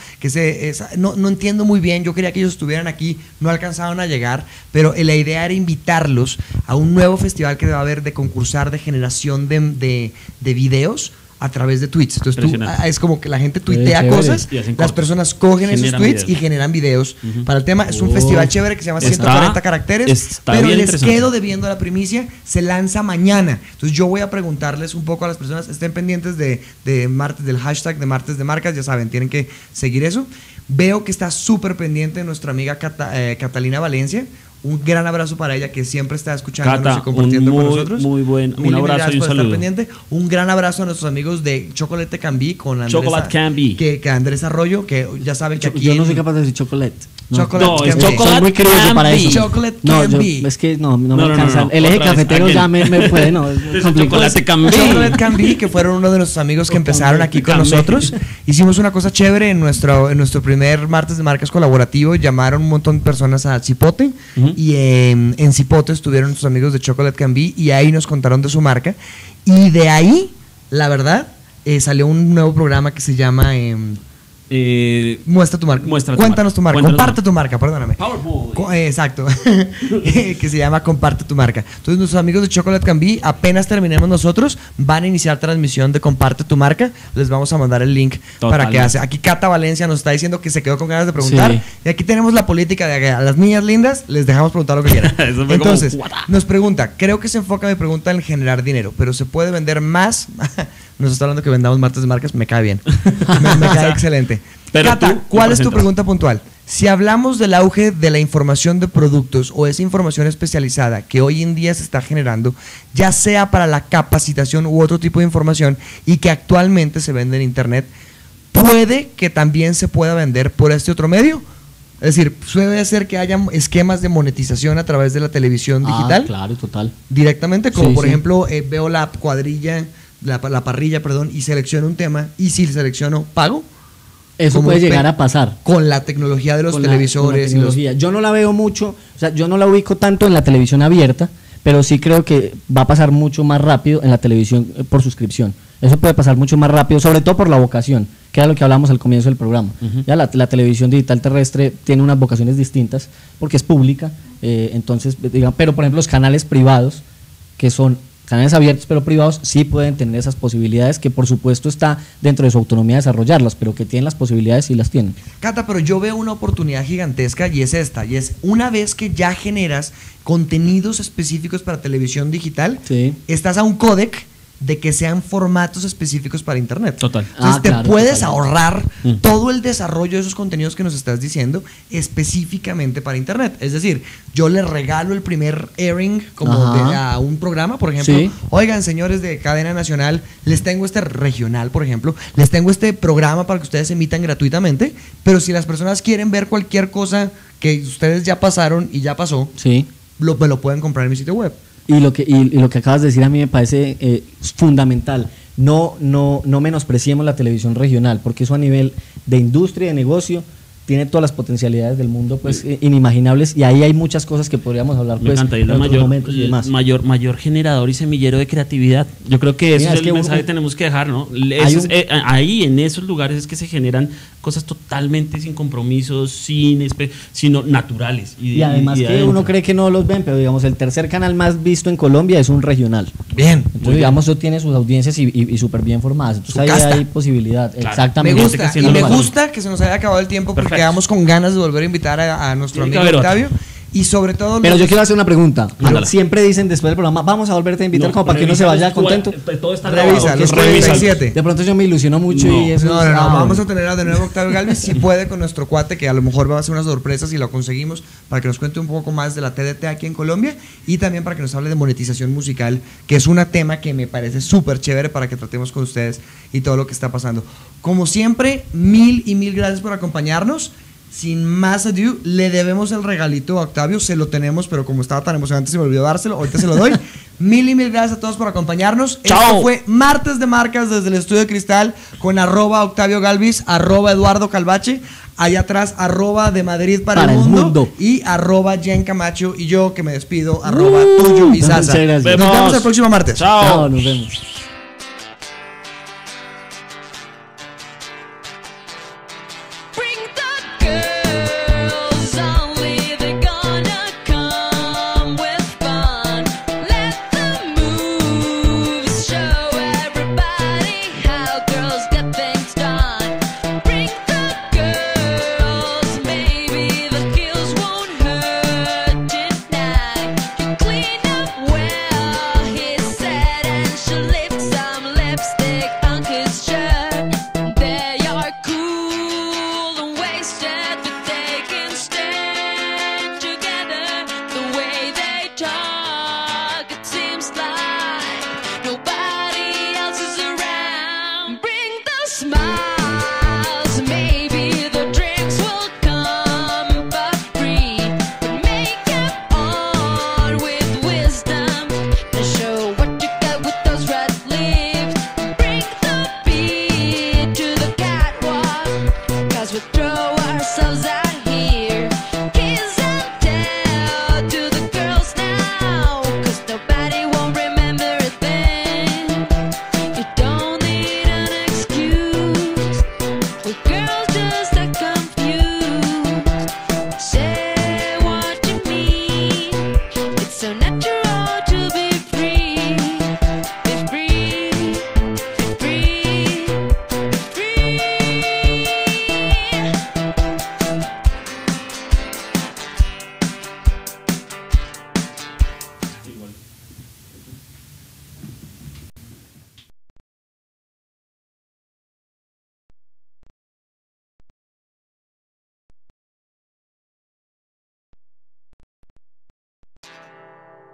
No entiendo muy bien, yo quería que ellos estuvieran aquí, no alcanzaron a llegar, pero la idea era invitarlos a un nuevo festival que va a haber de concursar de generación de videos a través de tweets. Entonces Impresionante. es como que la gente tuitea Chévere. cosas, Y hacen las cortos. personas cogen esos Generan tweets videos. y generan videos Ujú. para el tema. Es un Oh. festival chévere que se llama Está- 140 caracteres, está pero bien les interesante. quedo debiendo la primicia, se lanza mañana. Entonces yo voy a preguntarles un poco a las personas, estén pendientes de martes, del hashtag de Martes de Marcas, ya saben, tienen que seguir eso. Veo que está súper pendiente nuestra amiga Catalina Valencia. Un gran abrazo para ella que siempre está escuchándonos Cata, y compartiendo un con muy, nosotros. muy buen- un Mil abrazo gracias y un por estar saludo. pendiente. Un gran abrazo a nuestros amigos de Chocolate Cambí con Andrés, Chocolate Cambí. que Andrés Arroyo, que ya saben que aquí Yo no en- soy capaz de decir chocolate. No. Chocolate No, es Cambí. chocolate. Soy muy criollo para Candy. eso. Chocolate No, Candy. es que no me No, no, alcanza. no, no. El eje Otra vez, cafetero again. ya me puede, no. Es Desde complicado. Chocolate Cambí. Chocolate Cambí, que fueron uno de nuestros amigos que empezaron aquí con Cambí. nosotros. Hicimos una cosa chévere en nuestro primer Martes de Marcas colaborativo. Llamaron un montón de personas a Cipote. Ujú. Y en Cipote estuvieron nuestros amigos de Chocolate Cambí. Y ahí nos contaron de su marca. Y de ahí, la verdad, salió un nuevo programa que se llama Muestra tu marca. Muestra tu Cuéntanos marca. tu marca. Cuéntanos Comparte tu marca, perdóname. Powerboy. Exacto. Que se llama Comparte tu marca. Entonces, nuestros amigos de Chocolate Cambí, apenas terminemos nosotros, van a iniciar transmisión de Comparte tu marca. Les vamos a mandar el link para que hace. Aquí Cata Valencia nos está diciendo que se quedó con ganas de preguntar. Sí. Y aquí tenemos la política de que a las niñas lindas les dejamos preguntar lo que quieran. Eso fue Entonces, como, "What?" nos pregunta, creo que se enfoca mi pregunta en generar dinero, pero se puede vender más. Nos está hablando que vendamos martes de marcas, me cae bien. Me cae excelente. Pero Cata, tú, ¿cuál es tu representas. pregunta puntual? Si hablamos del auge de la información de productos o esa información especializada que hoy en día se está generando, ya sea para la capacitación u otro tipo de información y que actualmente se vende en Internet, puede que también se pueda vender por este otro medio. Es decir, suele ser que haya esquemas de monetización a través de la televisión digital. Claro, total. Directamente, como Sí, por sí. ejemplo, veo la cuadrilla, la parrilla, perdón, y selecciono un tema, y si selecciono pago, Eso como puede llegar a pasar. con la tecnología de los con televisores. la tecnología. Yo no la veo mucho, o sea, yo no la ubico tanto en la televisión abierta, pero sí creo que va a pasar mucho más rápido en la televisión por suscripción. Eso puede pasar mucho más rápido, sobre todo por la vocación, que era lo que hablamos al comienzo del programa. Ya la televisión digital terrestre tiene unas vocaciones distintas porque es pública, entonces, digamos, pero por ejemplo los canales privados, que son canales abiertos pero privados, sí pueden tener esas posibilidades, que por supuesto está dentro de su autonomía desarrollarlas, pero que tienen las posibilidades y las tienen. Cata, pero yo veo una oportunidad gigantesca y es esta, y es una vez que ya generas contenidos específicos para televisión digital, Sí. estás a un códec de que sean formatos específicos para internet. Total. Entonces te Claro, puedes total. ahorrar todo el desarrollo de esos contenidos que nos estás diciendo específicamente para internet. Es decir, yo le regalo el primer airing como Ajá. a un programa, por ejemplo. Sí. Oigan, señores de cadena nacional, les tengo este regional, por ejemplo, les tengo este programa para que ustedes emitan gratuitamente, pero si las personas quieren ver cualquier cosa que ustedes ya pasaron y ya pasó, Sí. me lo pueden comprar en mi sitio web. Y lo que acabas de decir a mí me parece fundamental. No menospreciemos la televisión regional, porque eso a nivel de industria, de negocio, tiene todas las potencialidades del mundo pues inimaginables, y ahí hay muchas cosas que podríamos hablar Me pues encanta, y en la otros momentos y demás. mayor generador y semillero de creatividad. Yo creo que ese Mira, es es el que mensaje que un- tenemos que dejar, ¿no? hay un- Ahí, en esos lugares, es que se generan cosas totalmente sin compromisos, sino naturales. Y además de que adentro. uno cree que no los ven, pero digamos el tercer canal más visto en Colombia es un regional. Bien. Entonces digamos eso tiene sus audiencias y súper bien formadas. Entonces Su ahí casta. hay posibilidad. Claro. Exactamente. Me Gente que gusta, haciendo y me lo fácil. gusta que se nos haya acabado el tiempo porque Perfecto. quedamos con ganas de volver a invitar a nuestro Tiene que amigo haber otro. Octavio. Y sobre todo... Pero yo quiero hacer una pregunta. Mándala. Siempre dicen después del programa, vamos a volverte a invitar como para que uno se vaya contento. Todo está Revisa, grabado. los Porque 47. De pronto yo me ilusiono mucho No. y eso No, es- vamos a tener de nuevo a Octavio Galvis, si puede, con nuestro cuate, que a lo mejor va a hacer unas sorpresas y lo conseguimos, para que nos cuente un poco más de la TDT aquí en Colombia, y también para que nos hable de monetización musical, que es un tema que me parece súper chévere para que tratemos con ustedes y todo lo que está pasando. Como siempre, mil gracias por acompañarnos. Sin más ado, le debemos el regalito a Octavio, se lo tenemos, pero como estaba tan emocionante se me olvidó dárselo, ahorita se lo doy. Mil gracias a todos por acompañarnos. ¡Chao! Esto fue Martes de Marcas desde el Estudio de Cristal con @Octavio Galvis, @Eduardo Calvache, allá atrás @de Madrid para el mundo y @Jen Camacho, y yo que me despido @tuyo y muchas Sasa. gracias. Nos vemos el próximo martes. Chao. Chao, nos vemos. Bring the girls, only they're gonna come with fun. Let the moves show everybody how girls get things done. Bring the girls, maybe the heels won't hurt tonight. You clean up well, he said, and she'll live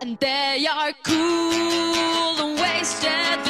and they are cool and wasted.